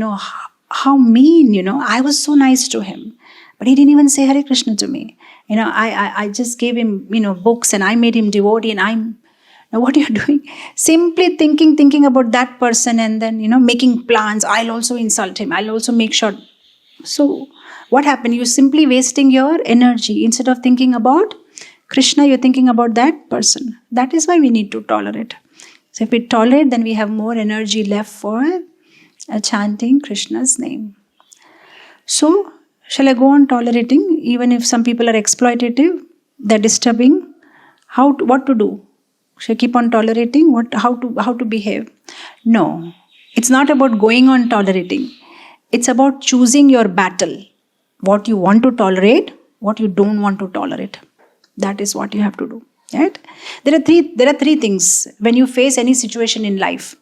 how mean, I was so nice to him. But he didn't even say Hare Krishna to me. I just gave him, books, and I made him devotee, and now what you're doing? Simply thinking about that person, and then, making plans. I'll also insult him. I'll also make sure. So what happened? You're simply wasting your energy. Instead of thinking about Krishna, you're thinking about that person. That is why we need to tolerate. So if we tolerate, then we have more energy left for chanting Krishna's name. So shall I go on tolerating? Even if some people are exploitative, they're disturbing. What to do? Should I keep on tolerating? How to behave? No. It's not about going on tolerating. It's about choosing your battle. What you want to tolerate, what you don't want to tolerate. That is what you have to do. Right? There are three things when you face any situation in life.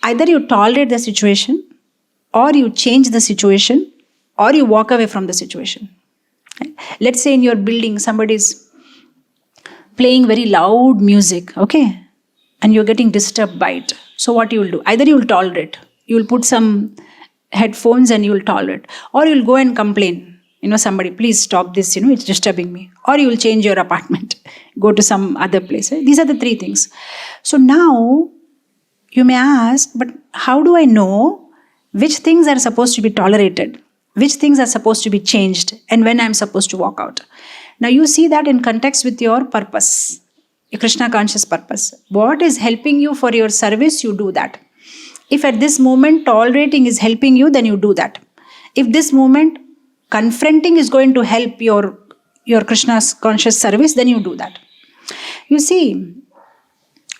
Either you tolerate the situation, or you change the situation, or you walk away from the situation. Right? Let's say in your building somebody's playing very loud music, okay? And you're getting disturbed by it. So what you will do? Either you will tolerate. You will put some headphones and you will tolerate. Or you will go and complain. Somebody, please stop this, it's disturbing me. Or you will change your apartment. Go to some other place. Right? These are the three things. So now, you may ask, but how do I know which things are supposed to be tolerated? Which things are supposed to be changed? And when I'm supposed to walk out? Now you see that in context with your purpose, your Krishna conscious purpose. What is helping you for your service, you do that. If at this moment tolerating is helping you, then you do that. If this moment confronting is going to help your Krishna's conscious service, then you do that. You see,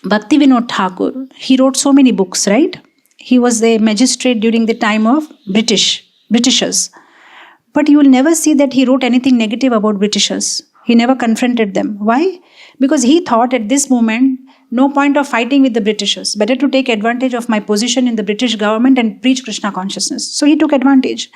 Bhakti Vinod Thakur, he wrote so many books, right? He was the magistrate during the time of Britishers. But you will never see that he wrote anything negative about Britishers. He never confronted them. Why? Because he thought at this moment, no point of fighting with the Britishers. Better to take advantage of my position in the British government and preach Krishna consciousness. So he took advantage.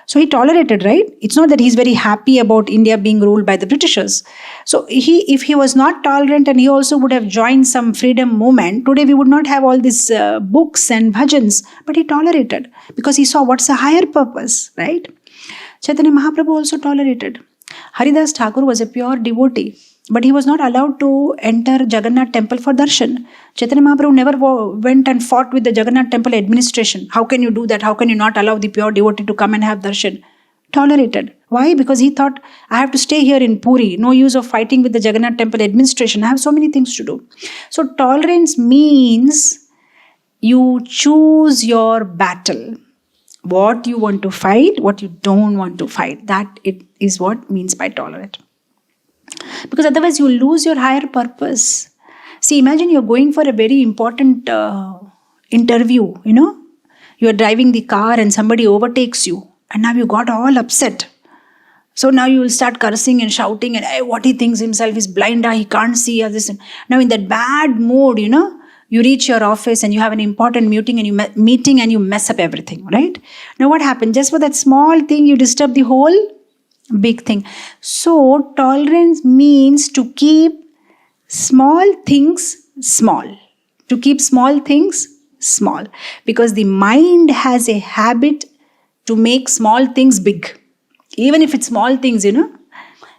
So he tolerated, right? It's not that he's very happy about India being ruled by the Britishers. So if he was not tolerant and he also would have joined some freedom movement, today we would not have all these books and bhajans. But he tolerated because he saw what's a higher purpose, right? Chaitanya Mahaprabhu also tolerated. Haridas Thakur was a pure devotee, but he was not allowed to enter Jagannath temple for darshan. Chaitanya Mahaprabhu never went and fought with the Jagannath temple administration. How can you do that? How can you not allow the pure devotee to come and have darshan? Tolerated. Why? Because he thought, I have to stay here in Puri. No use of fighting with the Jagannath temple administration. I have so many things to do. So tolerance means you choose your battle. what you want to fight, what you don't want to fight. That it is what means by tolerate. Because otherwise you lose your higher purpose. See, imagine you're going for a very important interview, you are driving the car and somebody overtakes you and now you got all upset. So now you will start cursing and shouting and, hey, what he thinks himself is blind, he can't see this. Now in that bad mood, you reach your office and you have an important meeting and you mess up everything, right? Now what happened? Just for that small thing, you disturb the whole big thing. So tolerance means to keep small things small. To keep small things small. Because the mind has a habit to make small things big. Even if it's small things,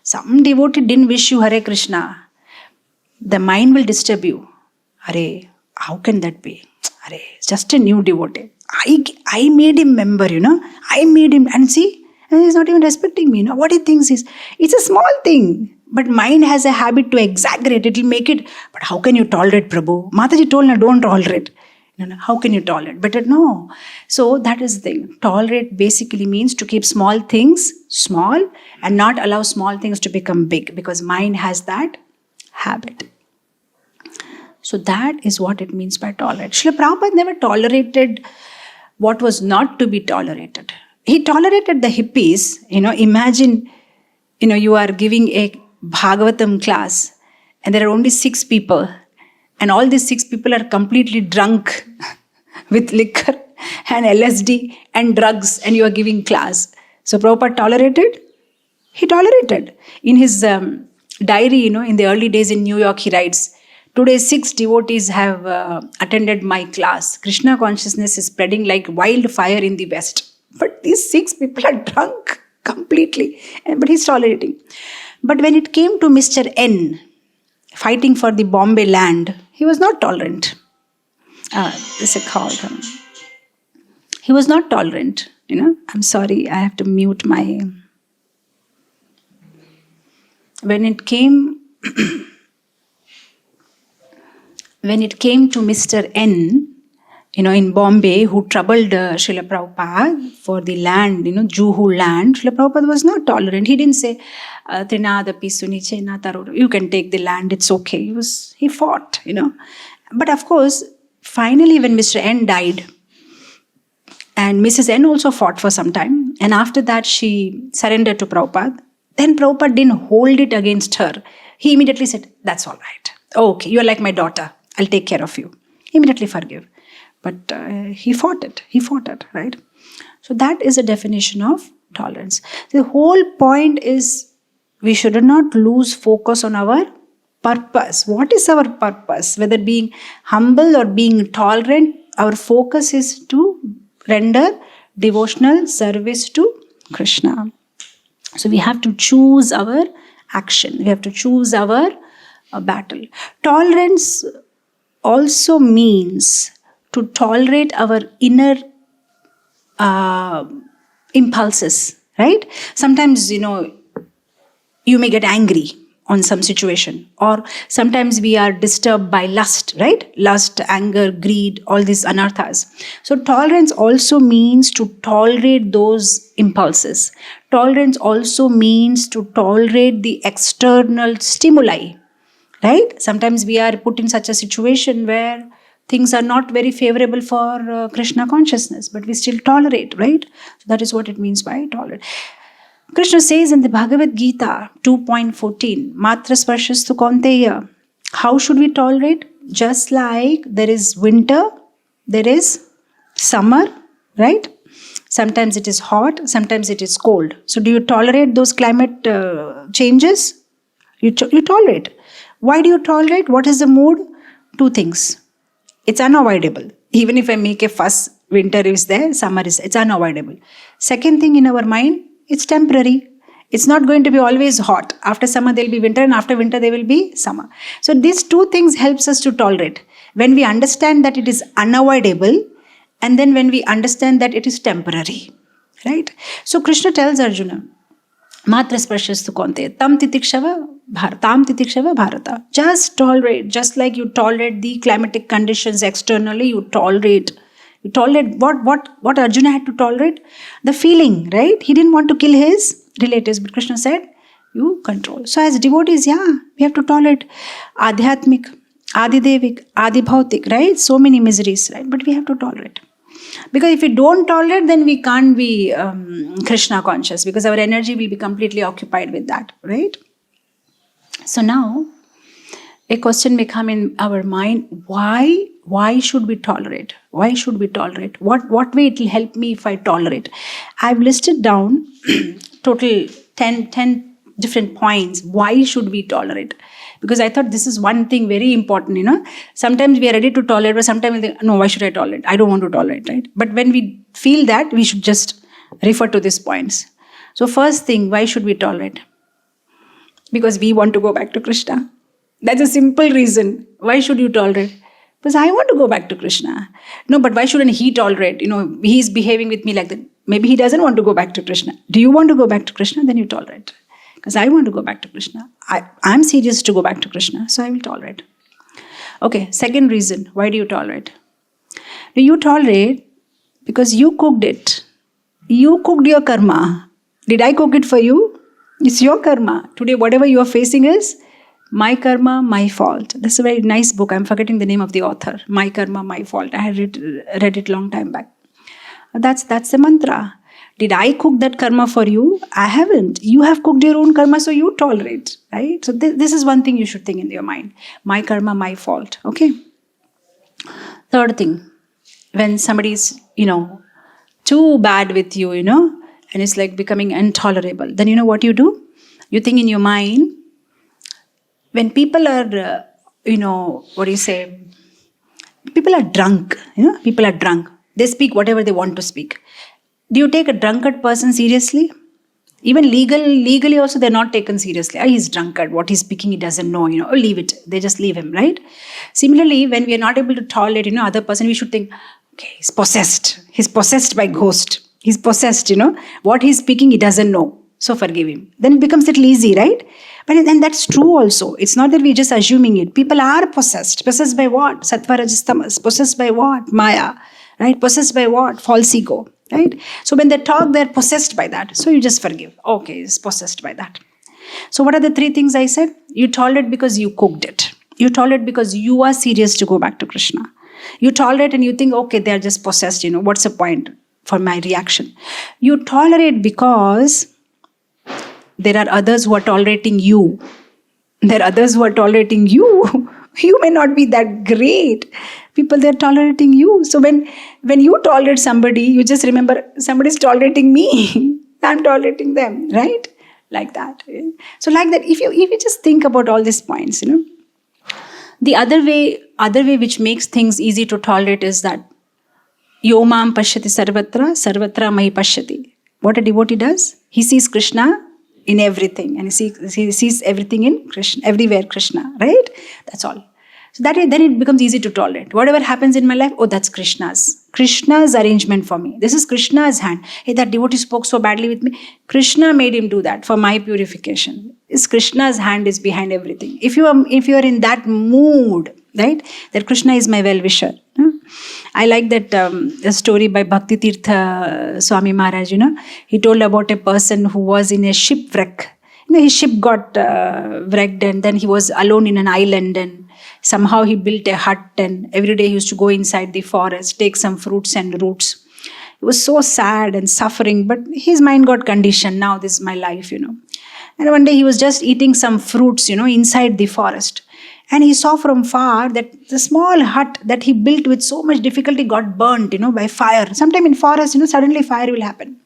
some devotee didn't wish you Hare Krishna. The mind will disturb you. Hare, how can that be? Hare, it's just a new devotee. I made him member, I made him, and see, and he's not even respecting me. What he thinks is, it's a small thing. But mind has a habit to exaggerate. It will make it, but how can you tolerate Prabhu? Mataji told me, don't tolerate. No, how can you tolerate? Better no. So that is the thing. Tolerate basically means to keep small things small and not allow small things to become big, because mind has that habit. So that is what it means by tolerate. Srila Prabhupada never tolerated what was not to be tolerated. He tolerated the hippies. Imagine, you are giving a Bhagavatam class and there are only 6 people. And all these 6 people are completely drunk with liquor and LSD and drugs, and you are giving class. So Prabhupada tolerated? He tolerated. In his diary, in the early days in New York, he writes, today 6 devotees have attended my class. Krishna consciousness is spreading like wildfire in the West. But these 6 people are drunk completely. But he's tolerating. But when it came to Mr. N, fighting for the Bombay land, he was not tolerant. This is called him. He was not tolerant. I'm sorry, I have to mute my. When it came to Mr. N, in Bombay, who troubled Srila Prabhupada for the land, Juhu land, Srila Prabhupada was not tolerant. He didn't say, Trinadapi Suniche Nataru, you can take the land, it's okay. He fought, But of course, finally when Mr. N died, and Mrs. N also fought for some time, and after that she surrendered to Prabhupada, then Prabhupada didn't hold it against her. He immediately said, that's all right. Okay, you're like my daughter. I'll take care of you. Immediately forgive. But he fought it, right? So that is a definition of tolerance. The whole point is we should not lose focus on our purpose. What is our purpose? Whether being humble or being tolerant, our focus is to render devotional service to Krishna. So we have to choose our action. We have to choose our battle. Tolerance also means to tolerate our inner impulses, right? Sometimes, you may get angry on some situation, or sometimes we are disturbed by lust, right? Lust, anger, greed, all these anarthas. So tolerance also means to tolerate those impulses. Tolerance also means to tolerate the external stimuli, right? Sometimes we are put in such a situation where things are not very favorable for Krishna consciousness, but we still tolerate, right? So that is what it means by tolerate. Krishna says in the Bhagavad Gita 2.14, Matra Sparshastu Kaunteya, how should we tolerate? Just like there is winter, there is summer, right? Sometimes it is hot, sometimes it is cold. So do you tolerate those climate changes? You tolerate. Why do you tolerate? What is the mood? 2 things. It's unavoidable. Even if I make a fuss, winter is there, summer is there, it's unavoidable. Second thing in our mind, it's temporary. It's not going to be always hot. After summer there will be winter, and after winter there will be summer. So these 2 things helps us to tolerate. When we understand that it is unavoidable, and then when we understand that it is temporary, right? So Krishna tells Arjuna, Matra Sparshastu Kaunteya, Tam Titikshava Bharata. Just tolerate, just like you tolerate the climatic conditions externally, you You tolerate what Arjuna had to tolerate? The feeling, right? He didn't want to kill his relatives, but Krishna said, you control. So as devotees, we have to tolerate Adhyatmik, Adidevik, Adibhautik, right? So many miseries, right? But we have to tolerate. Because if we don't tolerate, then we can't be Krishna conscious, because our energy will be completely occupied with that, right? So now, a question may come in our mind, why should we tolerate? Why should we tolerate? What way it will help me if I tolerate? I've listed down total 10 different points. Why should we tolerate? Because I thought this is one thing very important, Sometimes we are ready to tolerate, but sometimes we think, no, why should I tolerate? I don't want to tolerate, right? But when we feel that, we should just refer to these points. So first thing, why should we tolerate? Because we want to go back to Krishna. That's a simple reason. Why should you tolerate? Because I want to go back to Krishna. No, but why shouldn't he tolerate? He's behaving with me like that. Maybe he doesn't want to go back to Krishna. Do you want to go back to Krishna? Then you tolerate. Because I want to go back to Krishna. I'm serious to go back to Krishna, so I will tolerate. Okay, second reason, why do you tolerate? Do you tolerate because you cooked it? You cooked your karma. Did I cook it for you? It's your karma. Today, whatever you are facing is my karma, my fault. That's a very nice book. I'm forgetting the name of the author. My Karma, My Fault. I had read it long time back. That's the mantra. Did I cook that karma for you? I haven't. You have cooked your own karma, so you tolerate, right? So this is one thing you should think in your mind. My karma, my fault. Okay. Third thing, when somebody is, too bad with you, and it's like becoming intolerable, then you know what you do? You think in your mind, when people are, people are drunk, people are drunk. They speak whatever they want to speak. Do you take a drunkard person seriously? Even legally also they're not taken seriously. He's drunkard. What he's speaking, he doesn't know, leave it. They just leave him, right? Similarly, when we are not able to tolerate, other person, we should think, okay, he's possessed. He's possessed by ghost. He's possessed, What he's speaking, he doesn't know. So forgive him. Then it becomes a little easy, right? But then that's true also. It's not that we're just assuming it. People are possessed. Possessed by what? Sattva, Rajas, Tamas. Possessed by what? Maya. Right? Possessed by what? False ego. Right? So when they talk, they're possessed by that. So you just forgive. Okay, it's possessed by that. So what are the three things I said? You tolerate because you cooked it. You tolerate because you are serious to go back to Krishna. You tolerate and you think, okay, they're just possessed. What's the point for my reaction? You tolerate because there are others who are tolerating you. There are others who are tolerating you. You may not be that great. People, they're tolerating you. So when you tolerate somebody, you just remember somebody's tolerating me. I'm tolerating them, right? Like that. So like that, if you just think about all these points, The other way which makes things easy to tolerate is that Yo mam pashyati sarvatra mahi pashyati. What a devotee does, he sees Krishna in everything, and he sees everything in Krishna, everywhere Krishna, right? That's all. So that way, then it becomes easy to tolerate. Whatever happens in my life, that's Krishna's arrangement for me. This is Krishna's hand. Hey, that devotee spoke so badly with me. Krishna made him do that for my purification. It's Krishna's hand is behind everything. If you are in that mood, right, that Krishna is my well-wisher. I like that a story by Bhakti Tirtha Swami Maharaj. He told about a person who was in a shipwreck. His ship got wrecked, and then he was alone in an island, and somehow he built a hut, and every day he used to go inside the forest, take some fruits and roots. He was so sad and suffering, but his mind got conditioned. Now this is my life, And one day he was just eating some fruits, inside the forest. And he saw from far that the small hut that he built with so much difficulty got burnt, by fire. Sometime in forest, suddenly fire will happen.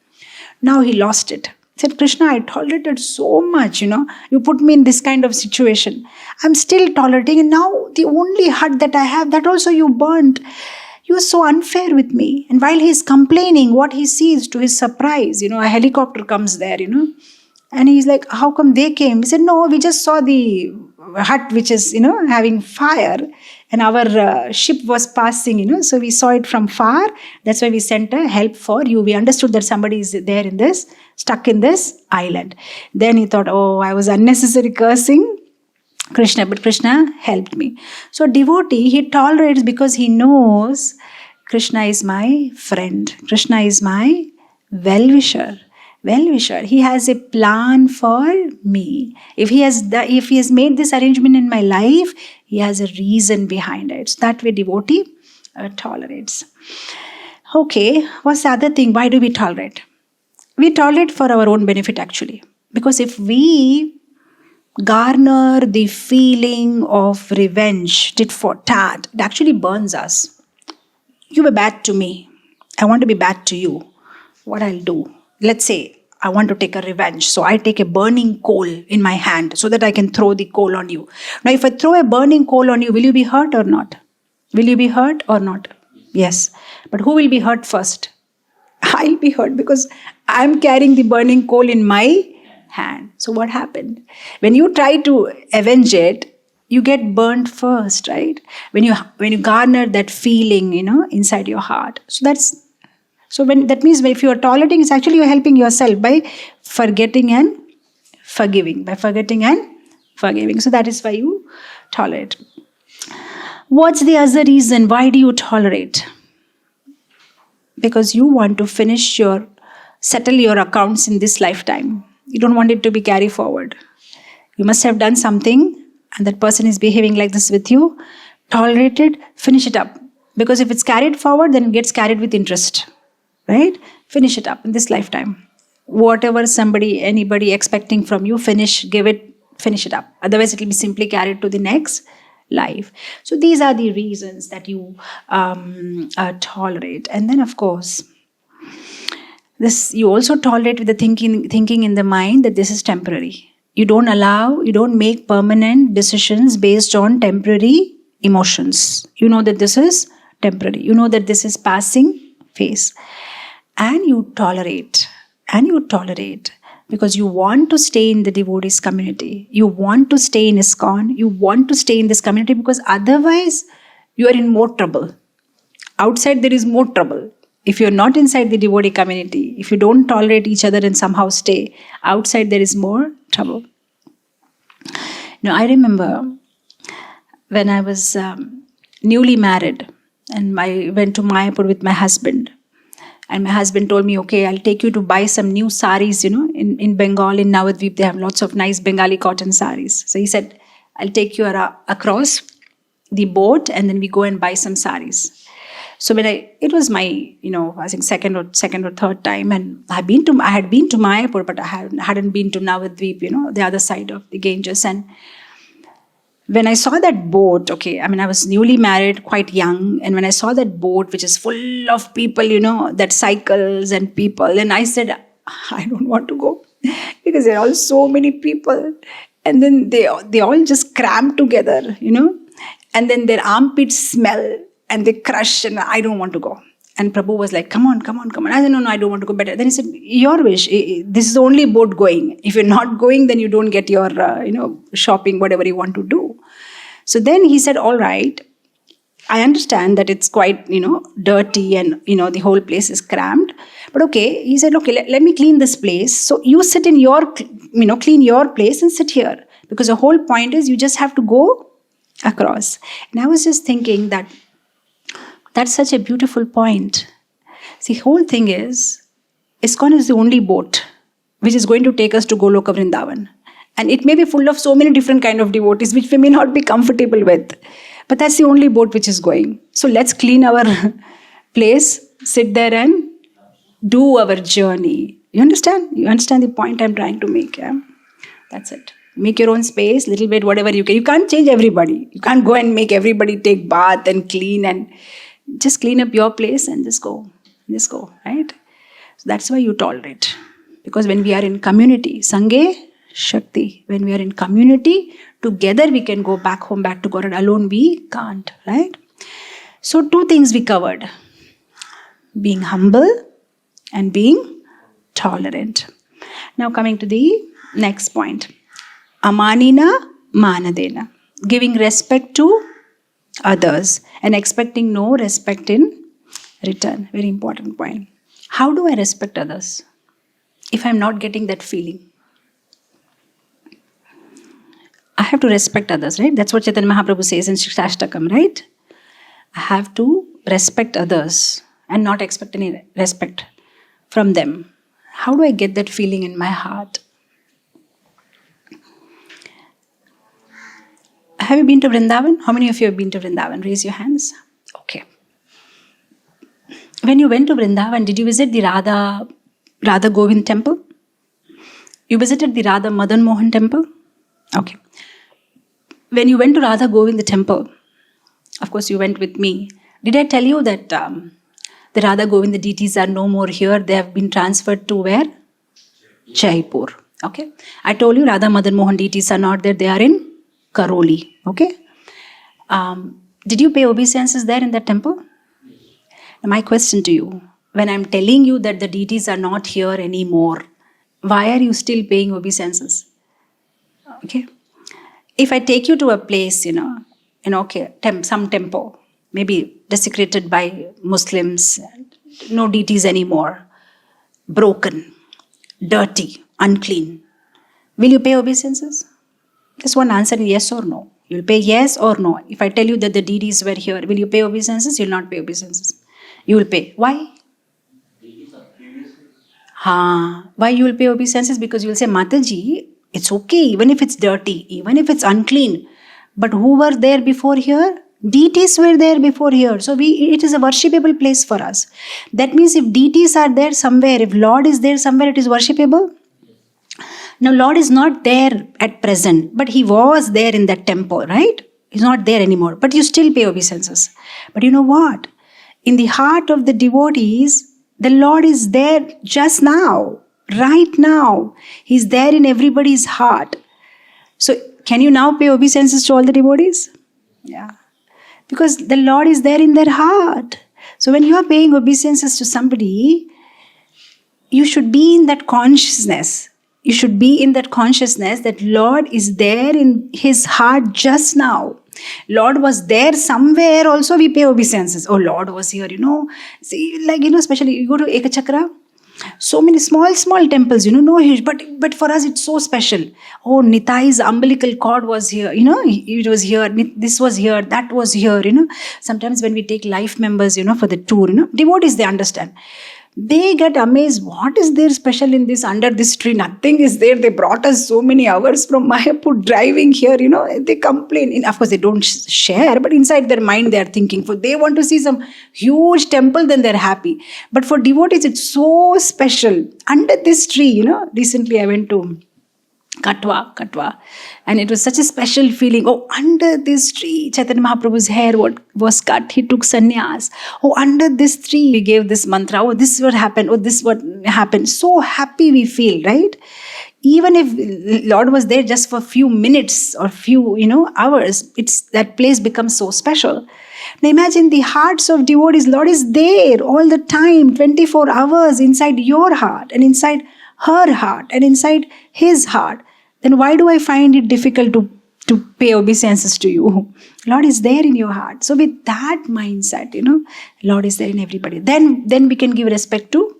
Now he lost it. He said, Krishna, I tolerated so much, You put me in this kind of situation. I'm still tolerating, and now the only hut that I have, that also you burnt. You are so unfair with me. And while he's complaining, what he sees, to his surprise, a helicopter comes there, And he's like, how come they came? He said, no, we just saw the hut which is, having fire, and our ship was passing, so we saw it from far. That's why we sent a help for you. We understood that somebody is there stuck in this island. Then he thought, I was unnecessarily cursing Krishna, but Krishna helped me. So devotee, he tolerates because he knows Krishna is my friend. Krishna is my well-wisher. Well-wisher. He has a plan for me. If he has made this arrangement in my life, he has a reason behind it. So that way devotee tolerates. Okay, what's the other thing? Why do we tolerate? We tolerate for our own benefit actually. Because if we garner the feeling of revenge, tit for tat, it actually burns us. You were bad to me. I want to be bad to you. What I'll do? Let's say I want to take a revenge. So I take a burning coal in my hand so that I can throw the coal on you. Now if I throw a burning coal on you, will you be hurt or not? Will you be hurt or not? Yes. But who will be hurt first? I'll be hurt because I'm carrying the burning coal in my hand. So what happened? When you try to avenge it, you get burnt first, right? When you garner that feeling, inside your heart. That means if you are tolerating, it's actually you're helping yourself by forgetting and forgiving. So that is why you tolerate. What's the other reason? Why do you tolerate? Because you want to settle your accounts in this lifetime. You don't want it to be carried forward. You must have done something and that person is behaving like this with you. Tolerate it, finish it up. Because if it's carried forward, then it gets carried with interest. Right? Finish it up in this lifetime. Whatever anybody expecting from you, finish it up. Otherwise, it will be simply carried to the next life. So these are the reasons that you tolerate. And then, of course, you also tolerate with the thinking in the mind that this is temporary. You don't make permanent decisions based on temporary emotions. You know that this is temporary. You know that this is passing phase. And you tolerate. Because you want to stay in the devotees community. You want to stay in ISKCON. You want to stay in this community because otherwise you are in more trouble. Outside there is more trouble. If you're not inside the devotee community, if you don't tolerate each other and somehow stay, outside there is more trouble. Now I remember when I was newly married and I went to Mayapur with my husband. And my husband told me, okay, I'll take you to buy some new saris, in Bengal, in Navadvip, they have lots of nice Bengali cotton saris. So he said, I'll take you across the boat and then we go and buy some saris. So it was my, I think second or third time, and I had been to Mayapur, but I hadn't been to Navadvip, the other side of the Ganges. And when I saw that boat, I was newly married, quite young, and when I saw that boat, which is full of people, that cycles and people, and I said, I don't want to go because there are all so many people, and then they all just cram together, and then their armpits smell and they crush, and I don't want to go. And Prabhu was like, come on. I said, no, I don't want to go better. Then he said, your wish. This is the only boat going. If you're not going, then you don't get your, shopping, whatever you want to do. So then he said, all right, I understand that it's quite, dirty and, the whole place is crammed. But okay, he said, okay, let me clean this place. So you sit in your, clean your place and sit here. Because the whole point is you just have to go across. And I was just thinking that's such a beautiful point. The whole thing is, ISKCON is the only boat which is going to take us to Goloka Vrindavan. And it may be full of so many different kind of devotees which we may not be comfortable with. But that's the only boat which is going. So let's clean our place, sit there and do our journey. You understand? You understand the point I'm trying to make, yeah? That's it. Make your own space, little bit, whatever you can. You can't change everybody. You can't go and make everybody take bath and clean and just clean up your place and just go, right? So that's why you tolerate. Because when we are in community, Sanghe Shakti, when we are in community, together we can go back home, back to God. Alone we can't, right? So 2 things we covered. Being humble and being tolerant. Now coming to the next point. Amanina manadena. Giving respect to others and expecting no respect in return. Very important point. How do I respect others if I'm not getting that feeling? I have to respect others, right? That's what Chaitanya Mahaprabhu says in Shikshashtakam, right? I have to respect others and not expect any respect from them. How do I get that feeling in my heart? Have you been to Vrindavan? How many of you have been to Vrindavan? Raise your hands. Okay. When you went to Vrindavan, did you visit the Radha Govind temple? You visited the Radha Madan Mohan temple? Okay. When you went to Radha Govind temple, of course you went with me. Did I tell you that the Radha Govind deities are no more here? They have been transferred to where? Jaipur. Okay. I told you Radha Madan Mohan deities are not there. They are in Karoli. Okay. Did you pay obeisances there in that temple? Now my question to you, when I'm telling you that the deities are not here anymore, why are you still paying obeisances? Okay. If I take you to a place, okay, some temple, maybe desecrated by Muslims, no deities anymore, broken, dirty, unclean, will you pay obeisances? Just one answer, yes or no. You'll pay yes or no. If I tell you that the deities were here, will you pay obeisances? You'll not pay obeisances. You will pay. Why? Why you will pay obeisances? Because you will say, Mataji, it's okay, even if it's dirty, even if it's unclean. But who were there before here? Deities were there before here. So it is a worshipable place for us. That means if deities are there somewhere, if Lord is there somewhere, it is worshipable. Now Lord is not there at present, but He was there in that temple, right? He's not there anymore. But you still pay obeisances. But you know what? In the heart of the devotees, the Lord is there just now, right now. He's there in everybody's heart. So can you now pay obeisances to all the devotees? Yeah. Because the Lord is there in their heart. So when you are paying obeisances to somebody, you should be in that consciousness. You should be in that consciousness that Lord is there in His heart just now. Lord was there somewhere also, we pay obeisances. Oh, Lord was here, See, especially you go to Ekachakra, so many small temples, no huge, but for us it's so special. Oh, Nitai's umbilical cord was here, it was here, this was here, that was here, Sometimes when we take life members, for the tour, devotees, they understand. They get amazed, what is there special in this, under this tree? Nothing is there. They brought us so many hours from Mayapur driving here, they complain. Of course, they don't share, but inside their mind, they are thinking, for they want to see some huge temple, then they're happy. But for devotees, it's so special. Under this tree, recently I went to Katwa. And it was such a special feeling. Oh, under this tree, Chaitanya Mahaprabhu's hair was cut. He took sannyas. Oh, under this tree, we gave this mantra. Oh, this is what happened. Oh, this is what happened. So happy we feel, right? Even if Lord was there just for a few minutes or few, hours, that place becomes so special. Now imagine the hearts of devotees. Lord is there all the time, 24 hours inside your heart and inside her heart and inside His heart. Then why do I find it difficult to pay obeisances to you? Lord is there in your heart. So with that mindset, Lord is there in everybody. Then we can give respect to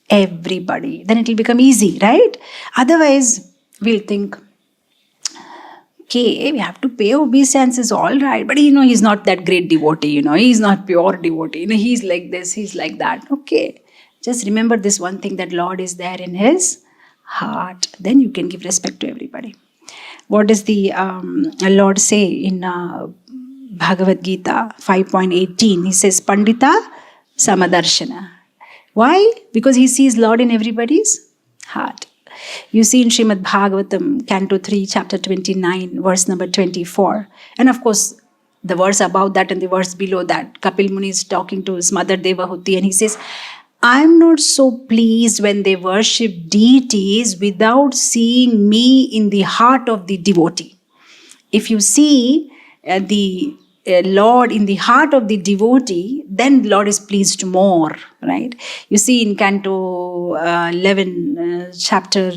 everybody. Then it will become easy, right? Otherwise, we'll think, okay, we have to pay obeisances, all right. But he's not that great devotee, he's not pure devotee. He's like this, he's like that. Okay. Just remember this one thing, that Lord is there in His heart. Then you can give respect to everybody. What does the Lord say in Bhagavad Gita 5.18? He says, Pandita Samadarshana. Why? Because He sees Lord in everybody's heart. You see in Srimad Bhagavatam, Canto 3, Chapter 29, verse number 24. And of course, the verse above that and the verse below that, Kapil Muni is talking to his mother Devahuti, and he says, I am not so pleased when they worship deities without seeing me in the heart of the devotee. If you see the Lord in the heart of the devotee, then Lord is pleased more, right? You see in Canto 11, chapter,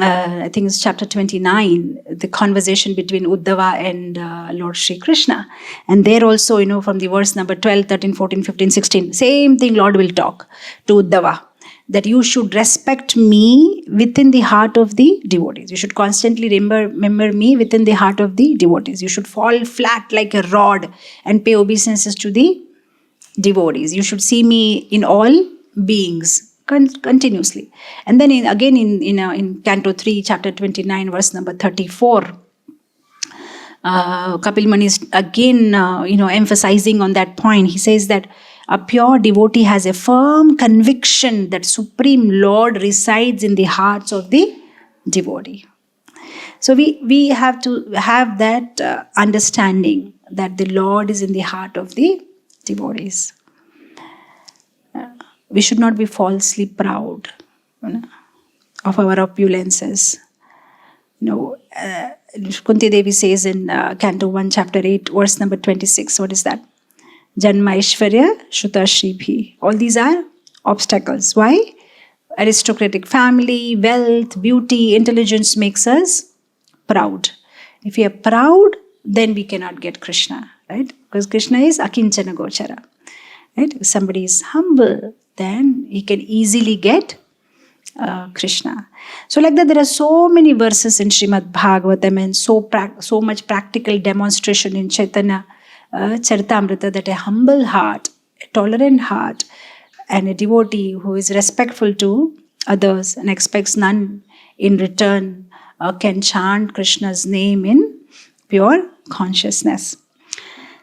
I think it's chapter 29, the conversation between Uddhava and Lord Shri Krishna. And there also, from the verse number 12, 13, 14, 15, 16, same thing Lord will talk to Uddhava. that you should respect me within the heart of the devotees. You should constantly remember me within the heart of the devotees. You should fall flat like a rod and pay obeisances to the devotees. You should see me in all beings continuously. And then in Canto 3, chapter 29, verse number 34, Kapil Muni is again emphasizing on that point. He says that a pure devotee has a firm conviction that Supreme Lord resides in the hearts of the devotee. So we have to have that understanding that the Lord is in the heart of the devotees. We should not be falsely proud of our opulences. Kunti Devi says in Canto 1, chapter 8, verse number 26, what is that? Janma Aishwarya Shuta Shribhi. All these are obstacles. Why? Aristocratic family, wealth, beauty, intelligence makes us proud. If we are proud, then we cannot get Krishna, right? Because Krishna is Akinchana Gochara. Right? If somebody is humble, then he can easily get Krishna. So like that, there are so many verses in Srimad Bhagavatam and so much practical demonstration in Chaitanya Charitamrita that a humble heart, a tolerant heart, and a devotee who is respectful to others and expects none in return can chant Krishna's name in pure consciousness.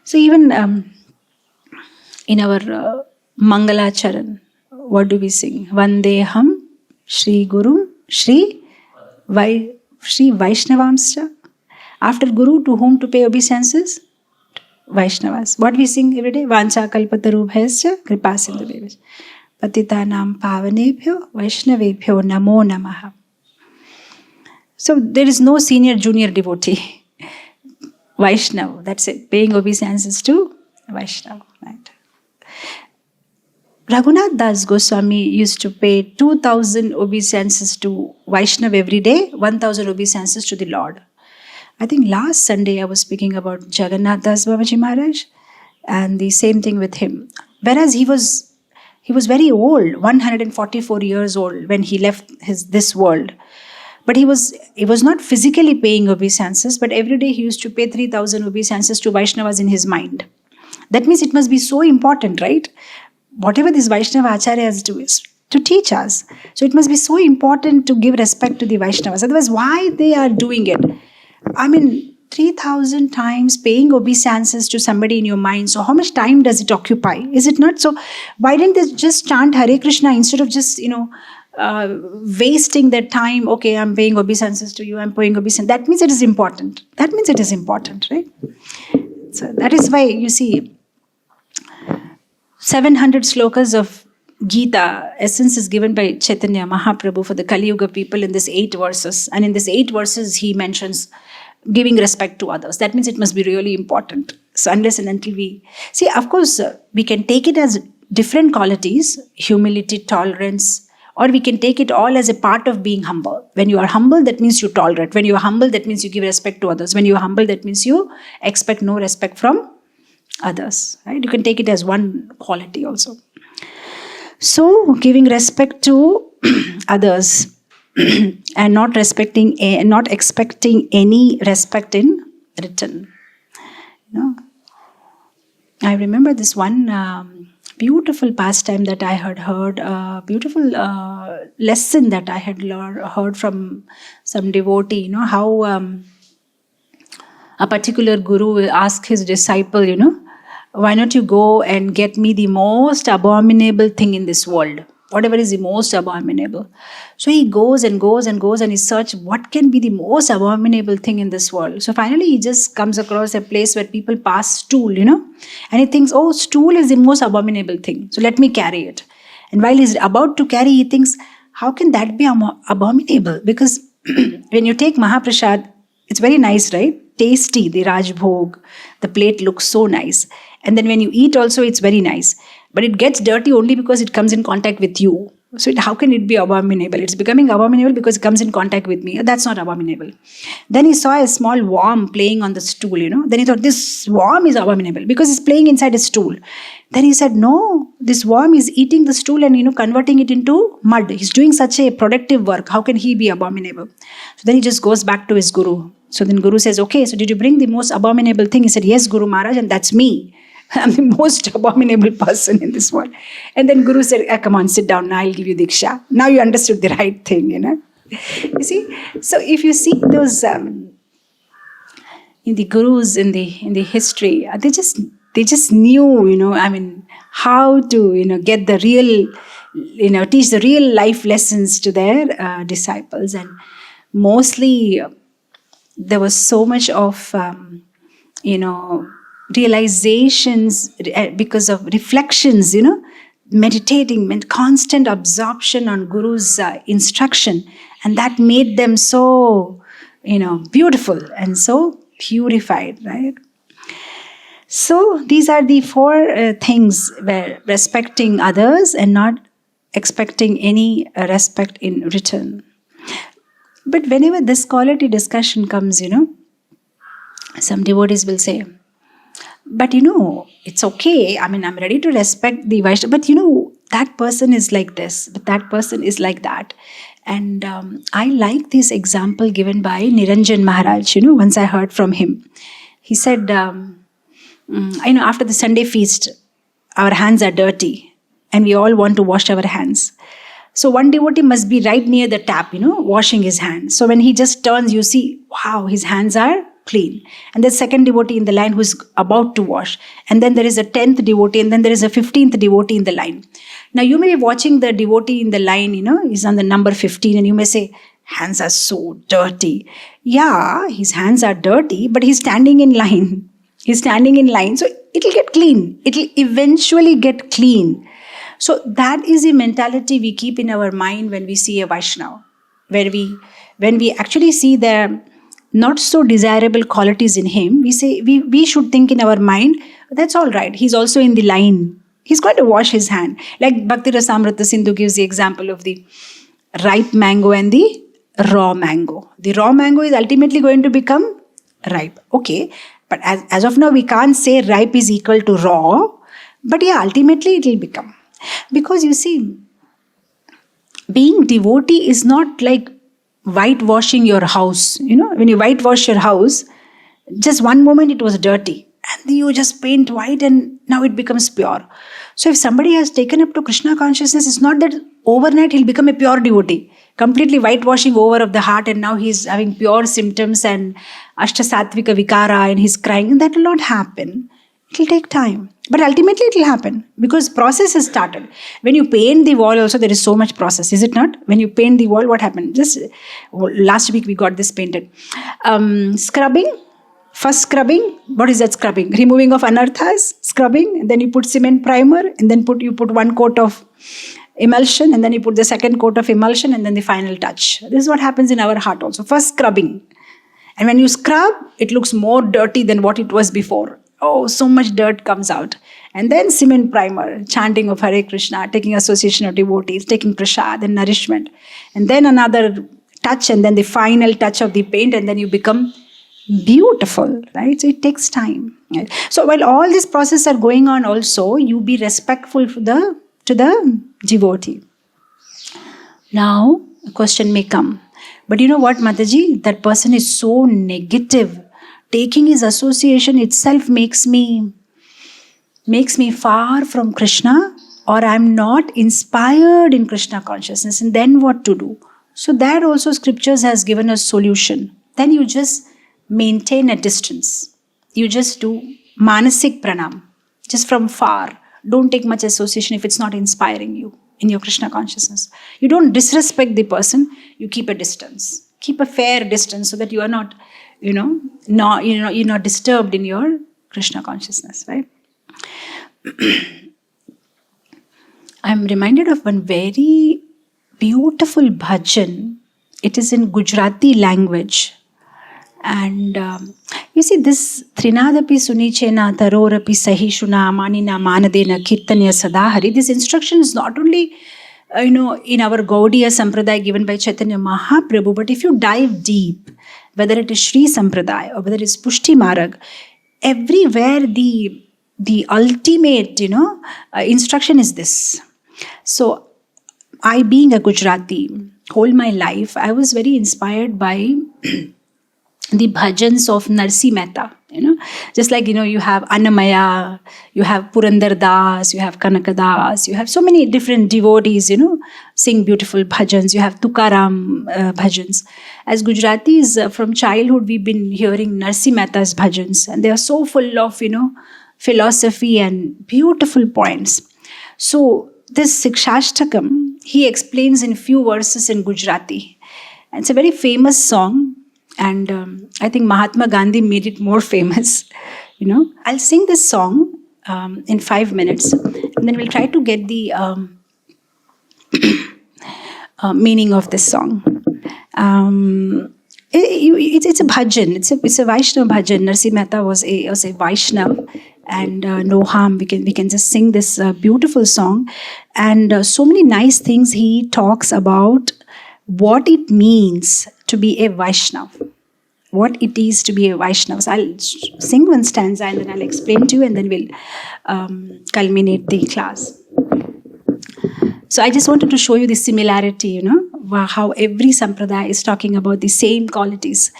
So even in our Mangalacharan, what do we sing? Vandeham Shri Guru Shri Vaishnavamscha. After Guru, to whom to pay obeisances? Vaishnavas. What we sing every day? Vancha kalpatarubhayascha kripa sindhubhyo patitanam pavanebhyo vaishnavebhyo namo namaha. So there is no senior junior devotee. Vaishnav, that's it. Paying obeisances to Vaishnav. Right? Raghunath Das Goswami used to pay 2,000 obeisances to Vaishnav every day, 1,000 obeisances to the Lord. I think last Sunday I was speaking about Jagannath Das Babaji Maharaj and the same thing with him. Whereas he was very old, 144 years old when he left this world. But he was not physically paying obeisances, but every day he used to pay 3,000 obeisances to Vaishnavas in his mind. That means it must be so important, right? Whatever this Vaishnava Acharyas do is to teach us. So it must be so important to give respect to the Vaishnavas. Otherwise, why they are doing it? I mean, 3,000 times paying obeisances to somebody in your mind. So how much time does it occupy? Is it not? So why didn't they just chant Hare Krishna instead of just, wasting that time? Okay, I'm paying obeisances to you. I'm paying obeisances. That means it is important. That means it is important, right? So that is why you see 700 slokas of Gita, essence is given by Chaitanya Mahaprabhu for the Kali Yuga people in this 8 verses. And in this 8 verses, he mentions giving respect to others. That means it must be really important. So unless and until we... See, of course, we can take it as different qualities, humility, tolerance, or we can take it all as a part of being humble. When you are humble, that means you tolerate. When you are humble, that means you give respect to others. When you are humble, that means you expect no respect from others. Right? You can take it as one quality also. So, giving respect to others and not expecting any respect in return. I remember this one beautiful pastime that I had heard, beautiful lesson that I had heard from some devotee. How a particular guru will ask his disciple, why not you go and get me the most abominable thing in this world? Whatever is the most abominable. So he goes and goes and goes and he searches what can be the most abominable thing in this world. So finally he just comes across a place where people pass stool, and he thinks, oh, stool is the most abominable thing. So let me carry it. And while he's about to carry, he thinks, how can that be abominable? Because when you take Mahaprasad, it's very nice, right? Tasty, the Rajbhog, the plate looks so nice. And then when you eat also, it's very nice. But it gets dirty only because it comes in contact with you. So how can it be abominable? It's becoming abominable because it comes in contact with me. That's not abominable. Then he saw a small worm playing on the stool, Then he thought, this worm is abominable because it's playing inside a stool. Then he said, no, this worm is eating the stool and, converting it into mud. He's doing such a productive work. How can he be abominable? So then he just goes back to his guru. So then guru says, okay, so did you bring the most abominable thing? He said, yes, Guru Maharaj, and that's me. I'm the most abominable person in this world. And then Guru said, come on, sit down. Now I'll give you Diksha. Now you understood the right thing, You see? So if you see those in the gurus in the history, they just knew, how to, get the real, teach the real life lessons to their disciples. And mostly there was so much of, realizations because of reflections, meditating, constant absorption on Guru's instruction. And that made them so, beautiful and so purified, right? So these are the 4 things where respecting others and not expecting any respect in return. But whenever this quality discussion comes, some devotees will say, but it's okay. I'm ready to respect the Vaishnava, but that person is like this, but that person is like that. And I like this example given by Niranjan Maharaj. Once I heard from him, he said, after the Sunday feast, our hands are dirty and we all want to wash our hands. So one devotee must be right near the tap, washing his hands. So when he just turns, you see, wow, his hands are clean. And there's second devotee in the line who's about to wash. And then there is a 10th devotee, and then there is a 15th devotee in the line. Now you may be watching the devotee in the line, he's on the number 15, and you may say, hands are so dirty. Yeah, his hands are dirty, but he's standing in line. He's standing in line, so it'll get clean. It'll eventually get clean. So that is the mentality we keep in our mind when we see a Vaishnava, when we actually see the not so desirable qualities in him, we say we should think in our mind, that's all right, he's also in the line. He's going to wash his hand. Like Bhakti Rasamrita Sindhu gives the example of the ripe mango and the raw mango. The raw mango is ultimately going to become ripe. Okay, but as of now, we can't say ripe is equal to raw, but yeah, ultimately it will become. Because you see, being devotee is not like whitewashing your house. When you whitewash your house, just one moment it was dirty and you just paint white and now it becomes pure. So if somebody has taken up to Krishna consciousness, it's not that overnight he'll become a pure devotee, completely whitewashing over of the heart, and now he's having pure symptoms and ashtasattvika vikara and he's crying. That will not happen. It will take time. But ultimately it will happen because process has started. When you paint the wall also, there is so much process, is it not? When you paint the wall, what happened? Just last week we got this painted. Scrubbing. First scrubbing. What is that scrubbing? Removing of anarthas, scrubbing. And then you put cement primer, and then you put one coat of emulsion, and then you put the second coat of emulsion, and then the final touch. This is what happens in our heart also. First scrubbing. And when you scrub, it looks more dirty than what it was before. Oh, so much dirt comes out. And then cement primer, chanting of Hare Krishna, taking association of devotees, taking prasad and nourishment. And then another touch, and then the final touch of the paint, and then you become beautiful, right? So it takes time. Right? So while all these processes are going on also, you be respectful to the devotee. Now, a question may come. But you know what, Mataji? That person is so negative. Taking his association itself makes me far from Krishna, or I'm not inspired in Krishna consciousness. And then what to do? So that also scriptures has given a solution. Then you just maintain a distance. You just do manasik pranam, just from far. Don't take much association if it's not inspiring you in your Krishna consciousness. You don't disrespect the person. You keep a distance. Keep a fair distance so that you are not, you're not disturbed in your Krishna consciousness, right? I'm reminded of one very beautiful bhajan. It is in Gujarati language. And you see this Trinadapi Sunichena Tarorapi Sahishuna Manina Manadena Kirtanya Sadahari. This instruction is not only in our Gaudiya Sampradaya given by Chaitanya Mahaprabhu. But if you dive deep, whether it is Sri Sampradaya or whether it is Pushti Marag, everywhere the ultimate, instruction is this. So I, being a Gujarati, whole my life, I was very inspired by the bhajans of Narsi Mehta. Just like, you have Annamaya, you have Purandar Das, you have Kanakadas, you have so many different devotees, sing beautiful bhajans. You have Tukaram bhajans. As Gujaratis, from childhood, we've been hearing Narsi Mehta's bhajans, and they are so full of, philosophy and beautiful points. So this Sikshashtakam, he explains in few verses in Gujarati. And it's a very famous song. And I think Mahatma Gandhi made it more famous. I'll sing this song in 5 minutes, and then we'll try to get the meaning of this song. It's a bhajan. It's a Vaishnav bhajan. Narsi Mehta was a Vaishnav, and no harm. We can just sing this beautiful song, and so many nice things he talks about. What it means to be a Vaishnav, what it is to be a Vaishnav. So I'll sing one stanza and then I'll explain to you, and then we'll culminate the class. So I just wanted to show you the similarity, how every sampradaya is talking about the same qualities.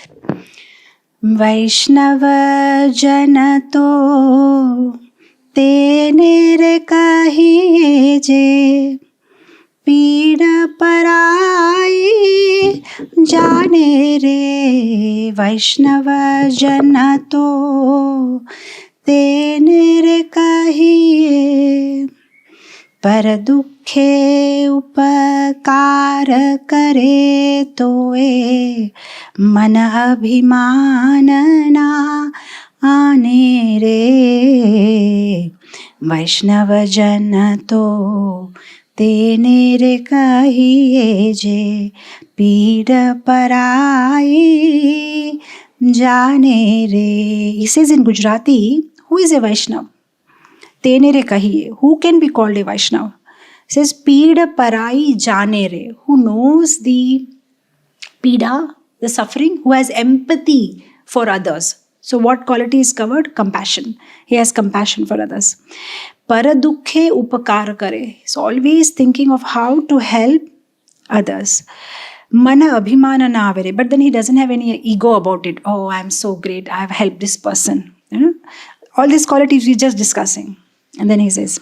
Vaishnava janato tene re kahiye je पीड़ पराई जाने रे वैष्णव जन तो तेने रे कहिए पर दुखे उपकार करे तोए मन अभिमान ना आने रे वैष्णव जन तो तेने रे कहिए जे पीड़ पराई जाने रे. He says in Gujarati, who is a Vaishnav? Tene re kahiye. Who can be called a Vaishnav? He says pida parai jane re. Who knows the pida, the suffering, who has empathy for others. So what quality is covered? Compassion. He has compassion for others. Paradukhe upakar kare. So always thinking of how to help others. Mana abhimana na avere. But then he doesn't have any ego about it. Oh, I'm so great. I have helped this person. All these qualities we're just discussing. And then he says,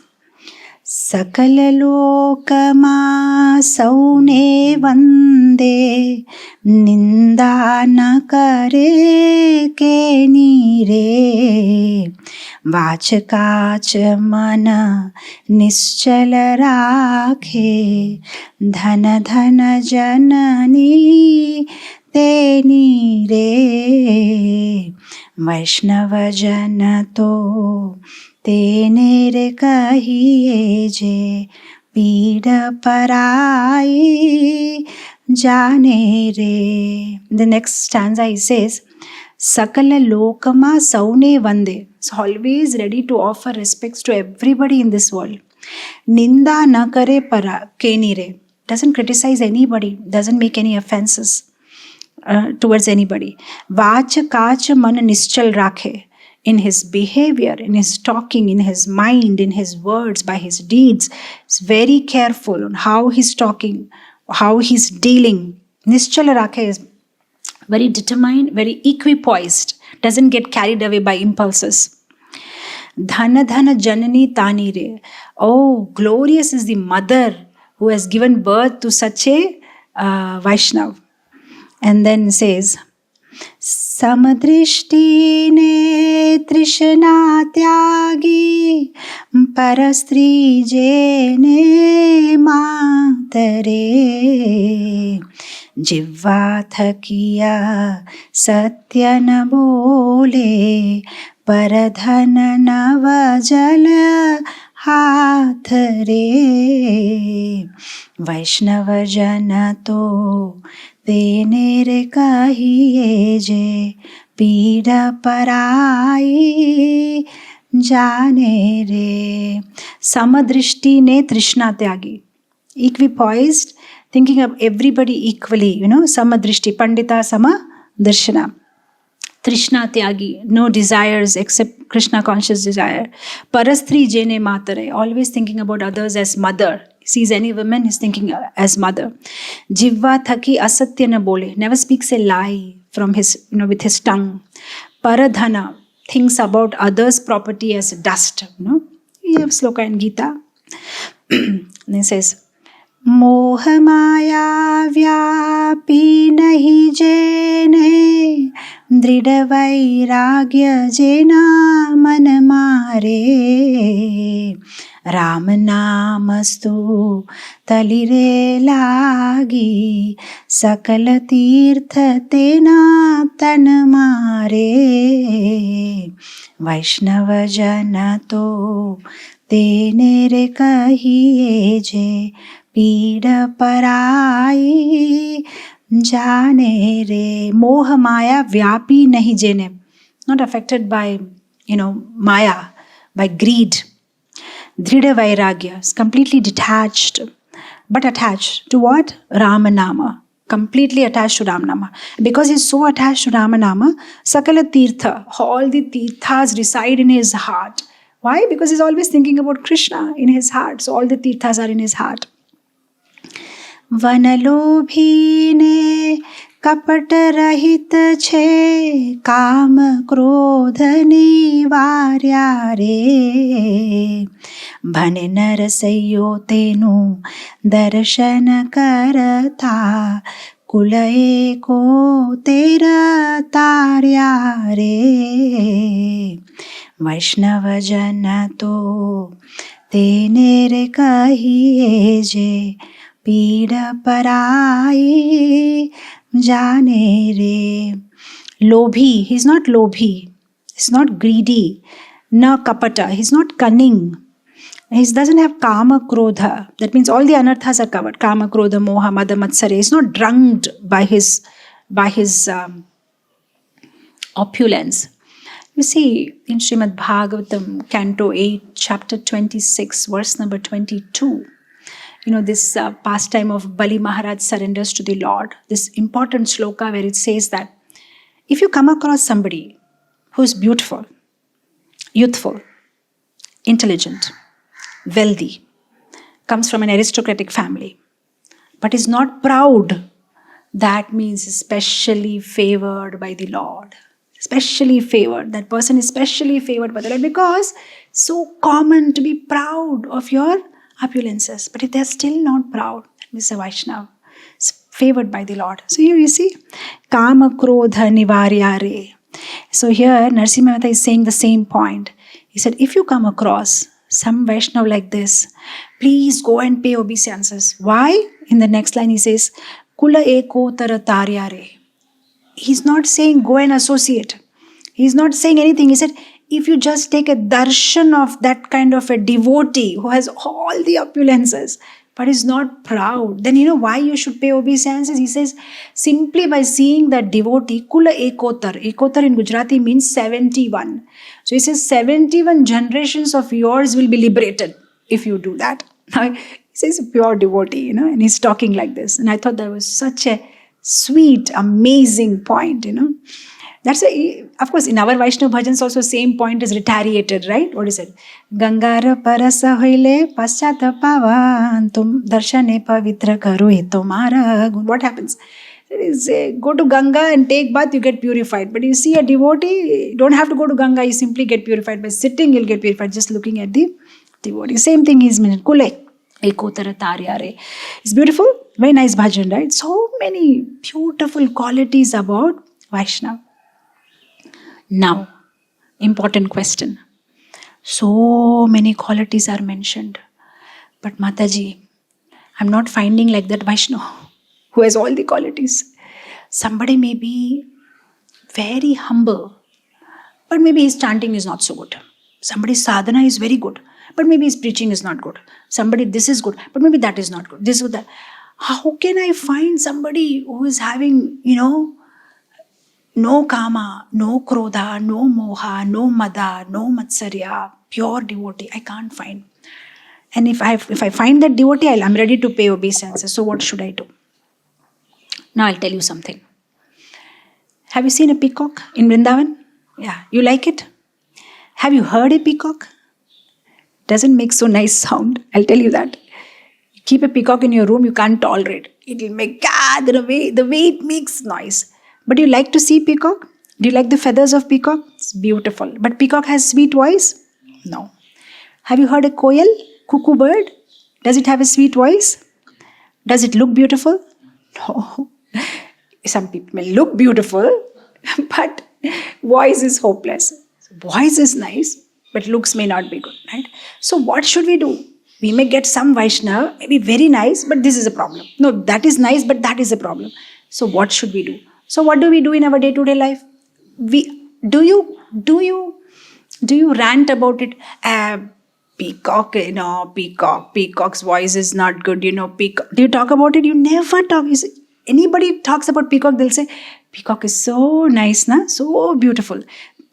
Sakala lokama saune vande ninda na kare ke nire vach kach mana nischal rakhe dhana dhana janani teni re Vaishnava jana to तेने रे कहिए जे पीड़ पराई जाने रे. The next stanza he says, Sakala lokama saune vande. So always ready to offer respects to everybody in this world. Ninda na kare para keni re. Doesn't criticize anybody, doesn't make any offenses towards anybody. Vach kach man nischal rakhe. In his behavior, in his talking, in his mind, in his words, by his deeds. He's very careful on how he's talking, how he's dealing. Nischala Rakhe is very determined, very equipoised, doesn't get carried away by impulses. Dhana dhana janani tani re. Oh, glorious is the mother who has given birth to such a Vaishnav. And then says, समदृष्टि ने तृष्णा त्यागी परस्त्री जेने मातरे जिह्वा थकिया सत्य न बोले परधन नव जल हाथ रे वैष्णव जन तो तेने रे कहिए जे पीड़ा पराई जाने रे. समदृष्टि ने तृष्णा त्यागी. equipoised, thinking of everybody equally, samadrishti, pandita sama darshana. Trishna Tyagi, no desires except Krishna conscious desire. Parastri Jene Matare, always thinking about others as mother. Sees any woman, he's thinking as mother. Jivva Thaki Asatya na bole, never speaks a lie from his, with his tongue. Paradhana, thinks about others' property as dust. You have sloka in Gita. And he says, मोह माया व्यापी नहीं जेने दृढ़ वैराग्य जेना मन मारे राम नामस्तु तलिरे लागी सकल तीर्थ तेना तन मारे वैष्णव जन तो तेने रे कहिए जे पीड़ पराई जाने रे मोह माया व्यापी नहीं जेने, not affected by maya, by greed. Dhrida vairagya is completely detached, but attached to what? Ramanama, completely attached to Ramanama. Because he's so attached to Ramanama, sakala tirtha, all the tirthas reside in his heart. Why? Because he's always thinking about Krishna in his heart, so all the tirthas are in his heart. वनलोभी ने कपट रहित छे काम क्रोध निवार्या रे भने नरसैयो तेनु दर्शन करता कुल एको तेर तार्या रे वैष्णव जन तो तेने रे कहिए जे पीड़ पराई जाने रे लोभी, he's not lobhi, he's not greedy, na kapata, he's not cunning, he doesn't have kama krodha, that means all the anarthas are covered, kama krodha moha mada matsare, he's not drugged by his opulence. You see in Srimad Bhagavatam canto 8 chapter 26 verse number 22, this pastime of Bali Maharaj surrenders to the Lord, this important shloka where it says that if you come across somebody who is beautiful, youthful, intelligent, wealthy, comes from an aristocratic family, but is not proud, that means especially favored by the Lord. Especially favored. That person is specially favored by the Lord because it's so common to be proud of your opulences. But if they're still not proud, that means a Vaishnava is favored by the Lord. So here you see, Kama Krodha Nivarya Re. So here Narasimha Mehta is saying the same point. He said, if you come across some Vaishnava like this, please go and pay obeisances. Why? In the next line he says, Kula eko tara tarya re. He's not saying go and associate. He's not saying anything. He said, if you just take a darshan of that kind of a devotee who has all the opulences but is not proud, then you know why you should pay obeisances? He says, simply by seeing that devotee, kula ekotar. Ekotar in Gujarati means 71. So he says 71 generations of yours will be liberated if you do that. Now, he says a pure devotee, and he's talking like this. And I thought that was such a sweet, amazing point, That's of course, in our Vaishnava bhajans also same point is retaliated, right? What is it? Gangara parasa hoile paschata pavan tum darshane pavitra karo tomara. What happens? Go to Ganga and take bath, you get purified. But you see a devotee, you don't have to go to Ganga, you simply get purified. By sitting, you'll get purified, just looking at the devotee. Same thing is mentioned. Kule. Ekotara Taryare. It's beautiful, very nice bhajan, right? So many beautiful qualities about Vaishnava. Now, important question. So many qualities are mentioned. But Mataji, I'm not finding like that Vaishnava who has all the qualities. Somebody may be very humble, but maybe his chanting is not so good. Somebody's sadhana is very good, but maybe his preaching is not good. Somebody, this is good, but maybe that is not good. This or that. How can I find somebody who is having, no kama, no krodha, no moha, no mada, no matsarya, pure devotee? I can't find. And if I find that devotee, I'm ready to pay obeisance. So what should I do? Now I'll tell you something. Have you seen a peacock in Vrindavan? Yeah. You like it? Have you heard a peacock? Doesn't make so nice sound. I'll tell you that. Keep a peacock in your room, you can't tolerate. It will make the way it makes noise. But you like to see peacock? Do you like the feathers of peacock? It's beautiful. But peacock has sweet voice? No. Have you heard a koel, cuckoo bird? Does it have a sweet voice? Does it look beautiful? No. Some people may look beautiful, but voice is hopeless. Voice is nice, but looks may not be good, right? So what should we do? We may get some Vaishnava, maybe very nice, but this is a problem. No, that is nice, but that is a problem. So what should we do? So what do we do in our day-to-day life? Do you rant about it? Peacock, peacock's voice is not good, peacock. Do you talk about it? You never talk. Anybody talks about peacock, they'll say, peacock is so nice, so beautiful.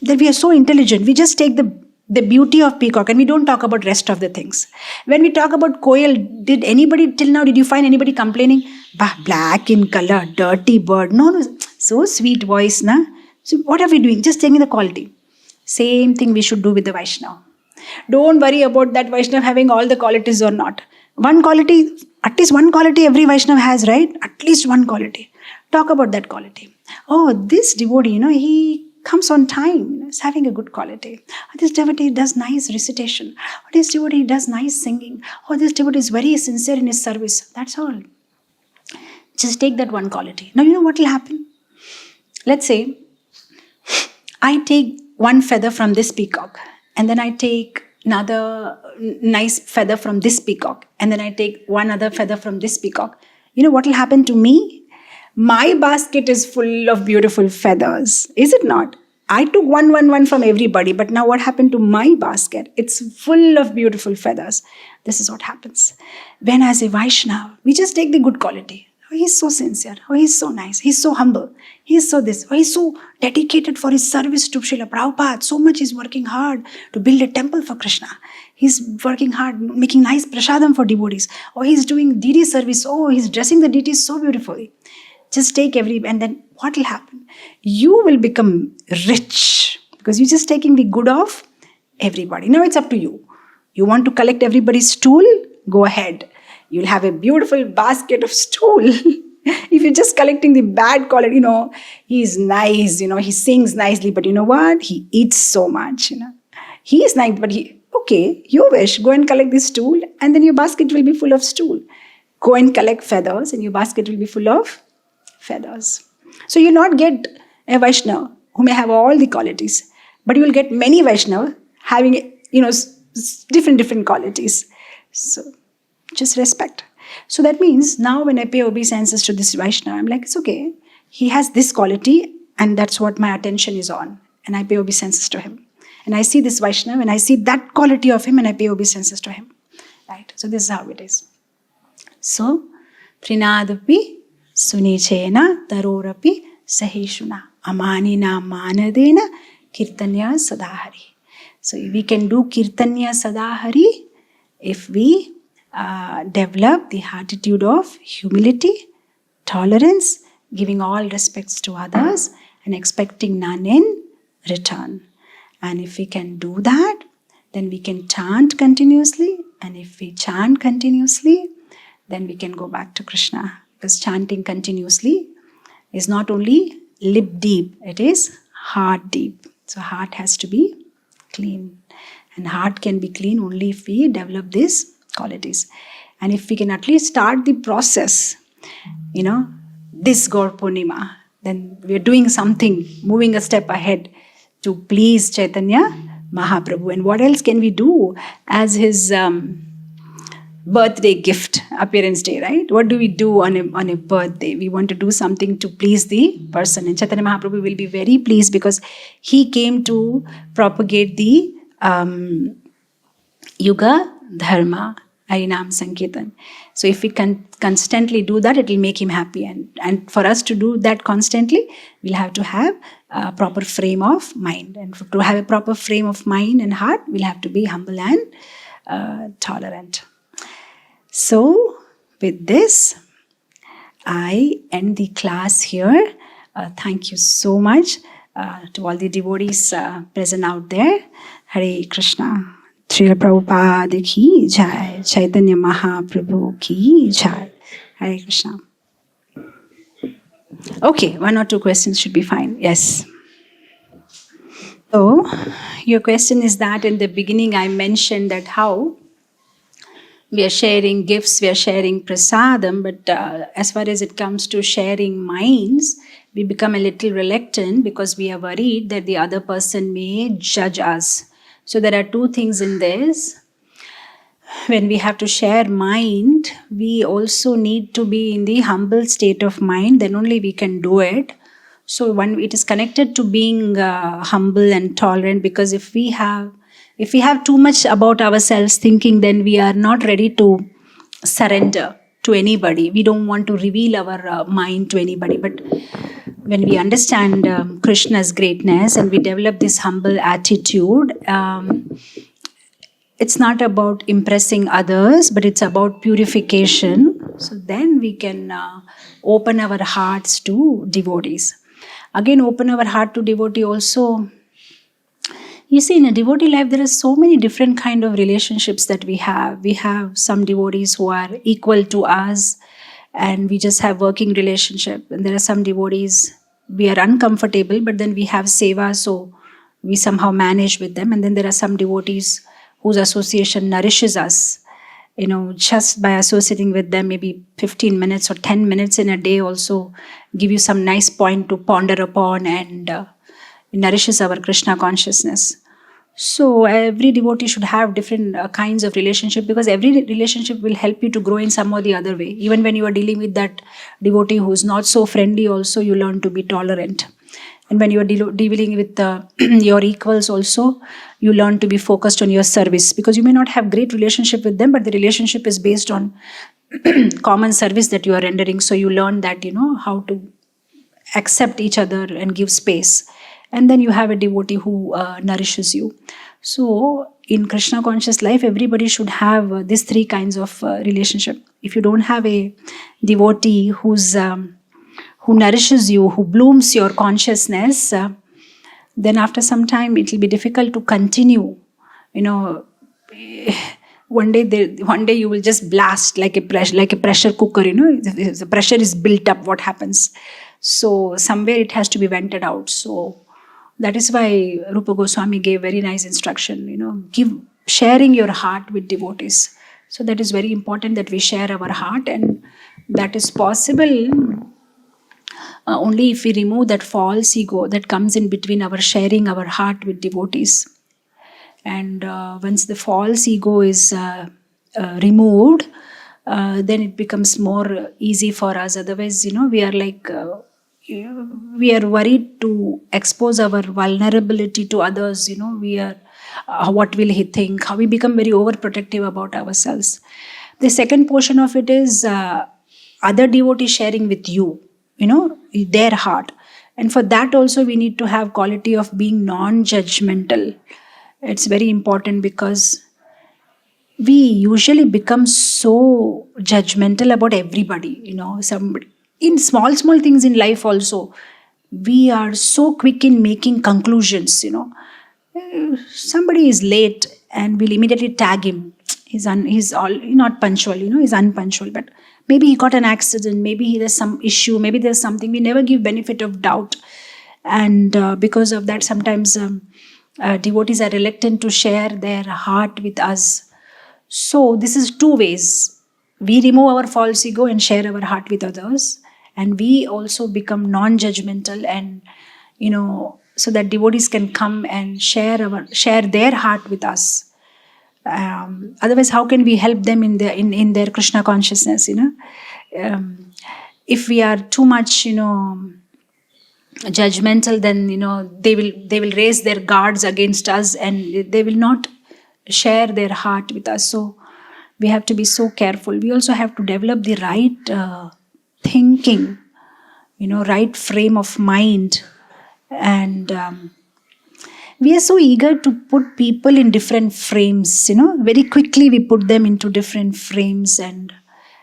That we are so intelligent. We just take the beauty of peacock and we don't talk about rest of the things. When we talk about koel, did you find anybody complaining? Black in color, dirty bird. No, so sweet voice, So what are we doing? Just taking the quality. Same thing we should do with the Vaishnava. Don't worry about that Vaishnava having all the qualities or not. One quality, at least one quality every Vaishnava has, right? At least one quality. Talk about that quality. Oh, this devotee, he comes on time, is having a good quality. Oh, this devotee does nice recitation. Oh, this devotee does nice singing. Oh, this devotee is very sincere in his service. That's all. Just take that one quality. Now, you know what will happen? Let's say, I take one feather from this peacock, and then I take another nice feather from this peacock, and then I take one other feather from this peacock. You know what will happen to me? My basket is full of beautiful feathers. Is it not? I took one from everybody, but now what happened to my basket? It's full of beautiful feathers. This is what happens. When as a Vaishnava, we just take the good quality. Oh, he's so sincere. Oh, he's so nice. He's so humble. He's so this. Oh, he's so dedicated for his service to Srila Prabhupada. So much he's working hard to build a temple for Krishna. He's working hard, making nice prasadam for devotees. Oh, he's doing deity service. Oh, he's dressing the deities so beautifully. Just take and then what will happen? You will become rich because you're just taking the good of everybody. Now it's up to you. You want to collect everybody's stool? Go ahead. You'll have a beautiful basket of stool. If you're just collecting the bad quality, he's nice, he sings nicely, but you know what? He eats so much, He is nice, but okay, you wish, go and collect this stool, and then your basket will be full of stool. Go and collect feathers, and your basket will be full of feathers. So you'll not get a Vaishnava who may have all the qualities, but you will get many Vaishnava having, different qualities. So just respect. So that means now when I pay obeisances to this Vaishnava, I'm like, it's okay. He has this quality and that's what my attention is on. And I pay obeisances to him. And I see this Vaishnava and I see that quality of him and I pay obeisances to him. Right? So this is how it is. So, Trinadapi Sunichena Tarorapi Sahishuna Amanina Manadena Kirtanya Sadahari. So we can do Kirtanya Sadahari if we develop the attitude of humility, tolerance, giving all respects to others and expecting none in return. And if we can do that, then we can chant continuously. And if we chant continuously, then we can go back to Krishna. Because chanting continuously is not only lip deep, it is heart deep. So heart has to be clean. And heart can be clean only if we develop these qualities. And if we can at least start the process, this Gaur Purnima, then we are doing something, moving a step ahead to please Chaitanya Mahaprabhu. And what else can we do as his birthday gift, appearance day, right? What do we do on a birthday? We want to do something to please the person. And Chaitanya Mahaprabhu will be very pleased because he came to propagate the Yuga Dharma, Harinam Sankirtan. So if we can constantly do that, it will make him happy. And for us to do that constantly, we'll have to have a proper frame of mind. And to have a proper frame of mind and heart, we'll have to be humble and tolerant. So with this, I end the class here. Thank you so much to all the devotees present out there. Hare Krishna. Srila Prabhupada ki jai. Chaitanya Mahaprabhu ki jai. Hare Krishna. Okay, 1 or 2 questions should be fine. Yes. So, your question is that in the beginning I mentioned that how we are sharing gifts, we are sharing prasadam, but as far as it comes to sharing minds, we become a little reluctant because we are worried that the other person may judge us. So there are 2 things in this. When we have to share mind, we also need to be in the humble state of mind, then only we can do it. So it is connected to being humble and tolerant, because if we have too much about ourselves thinking, then we are not ready to surrender to anybody. We don't want to reveal our mind to anybody. But when we understand Krishna's greatness and we develop this humble attitude, it's not about impressing others, but it's about purification. So then we can open our hearts to devotees. Again, open our heart to devotee also. You see, in a devotee life, there are so many different kind of relationships that we have. We have some devotees who are equal to us, and we just have working relationship. And there are some devotees, we are uncomfortable, but then we have seva, so we somehow manage with them. And then there are some devotees whose association nourishes us. Just by associating with them, maybe 15 minutes or 10 minutes in a day also give you some nice point to ponder upon, and it nourishes our Krishna consciousness. So every devotee should have different kinds of relationship, because every relationship will help you to grow in some or the other way. Even when you are dealing with that devotee who is not so friendly, also you learn to be tolerant. And when you are dealing with your equals also, you learn to be focused on your service, because you may not have great relationship with them, but the relationship is based on common service that you are rendering. So you learn that, how to accept each other and give space. And then you have a devotee who nourishes you. So in Krishna conscious life, everybody should have these 3 kinds of relationship. If you don't have a devotee who nourishes you, who blooms your consciousness, then after some time it will be difficult to continue. One day you will just blast like a pressure cooker. The pressure is built up. What happens? So somewhere it has to be vented out. So that is why Rupa Goswami gave very nice instruction. Sharing your heart with devotees. So that is very important that we share our heart, and that is possible only if we remove that false ego that comes in between our sharing our heart with devotees. And once the false ego is removed, then it becomes more easy for us. Otherwise, we are we are worried to expose our vulnerability to others. We are, what will he think? How we become very overprotective about ourselves. The second portion of it is other devotees sharing with you, their heart. And for that also we need to have quality of being non-judgmental. It's very important, because we usually become so judgmental about everybody. Somebody in small things in life also, we are so quick in making conclusions. Somebody is late and we'll immediately tag him. He's not punctual. He's unpunctual, but maybe he got an accident, maybe there's some issue, maybe there's something. We never give benefit of doubt. And because of that, sometimes devotees are reluctant to share their heart with us. So this is 2 ways. We remove our false ego and share our heart with others. And we also become non-judgmental, and so that devotees can come and share their heart with us. Otherwise, how can we help them in their Krishna consciousness? If we are too much, judgmental, then they will raise their guards against us, and they will not share their heart with us. So we have to be so careful. We also have to develop the right thinking, right frame of mind, and we are so eager to put people in different frames, very quickly we put them into different frames, and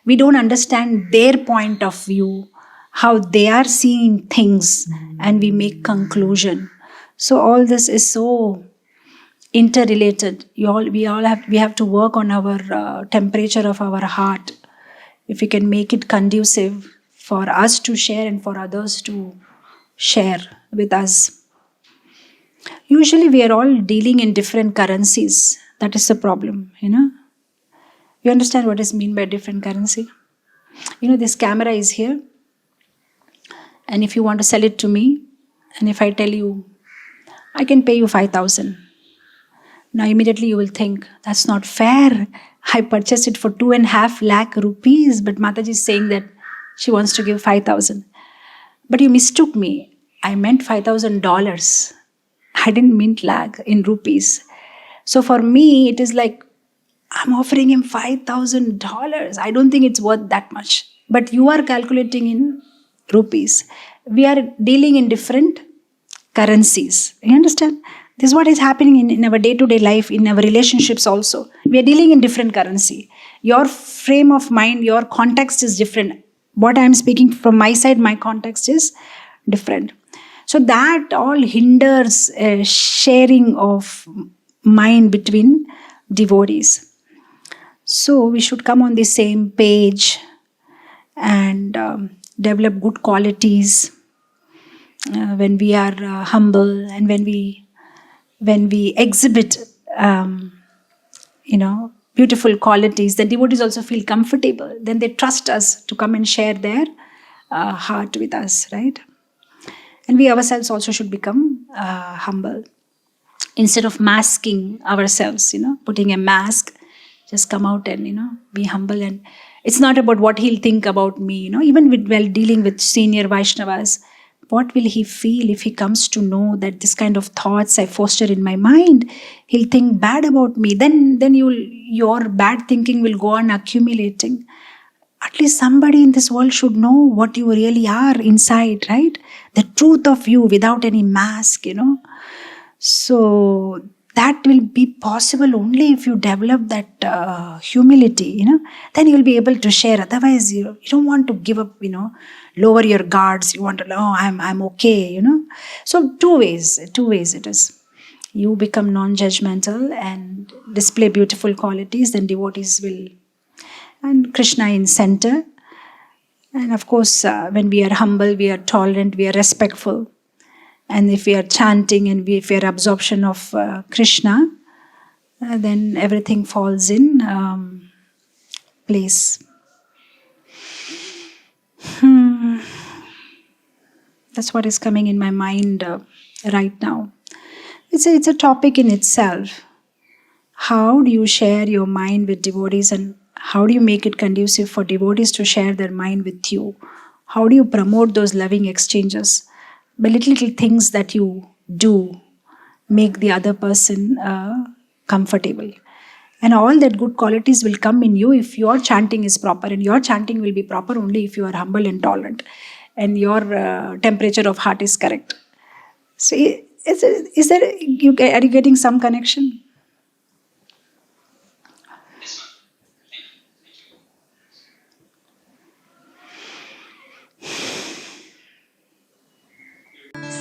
we don't understand their point of view, how they are seeing things, and we make conclusion. So all this is so interrelated. We have to work on our temperature of our heart. If we can make it conducive for us to share and for others to share with us. Usually we are all dealing in different currencies. That is the problem, You understand what is mean by different currency? This camera is here. And if you want to sell it to me, and if I tell you, I can pay you 5,000. Now immediately you will think, that's not fair. I purchased it for 2.5 lakh rupees, but Mataji is saying that she wants to give 5,000. But you mistook me. I meant $5,000. I didn't mean lakh in rupees. So for me, it is like, I'm offering him $5,000. I don't think it's worth that much. But you are calculating in rupees. We are dealing in different currencies. You understand? This is what is happening in our day-to-day life, in our relationships also. We are dealing in different currency. Your frame of mind, your context is different. What I am speaking from my side, my context is different. So that all hinders sharing of mind between devotees. So we should come on the same page and develop good qualities when we are humble, and when we exhibit beautiful qualities, the devotees also feel comfortable. Then they trust us to come and share their heart with us, right? And we ourselves also should become humble. Instead of masking ourselves, putting a mask, just come out and, be humble. And it's not about what he'll think about me, even while dealing with senior Vaishnavas. What will he feel if he comes to know that this kind of thoughts I foster in my mind, he'll think bad about me. Then your bad thinking will go on accumulating. At least somebody in this world should know what you really are inside, right? The truth of you without any mask, So that will be possible only if you develop that humility, Then you'll be able to share. Otherwise, you don't want to give up, lower your guards. You want to, I'm okay, So two ways it is. You become non-judgmental and display beautiful qualities, then devotees will, and Krishna in center. And of course, when we are humble, we are tolerant, we are respectful. And if we are chanting and if we are absorption of Krishna, then everything falls in place. That's what is coming in my mind right now. It's a topic in itself. How do you share your mind with devotees, and how do you make it conducive for devotees to share their mind with you? How do you promote those loving exchanges? By little things that you do, make the other person comfortable. And all that good qualities will come in you if your chanting is proper. And your chanting will be proper only if you are humble and tolerant. And your temperature of heart is correct. So are you getting some connection?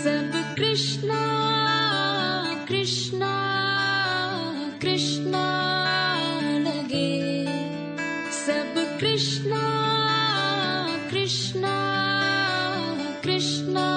सब कृष्णा कृष्णा कृष्णा लगे, सब कृष्णा कृष्णा कृष्णा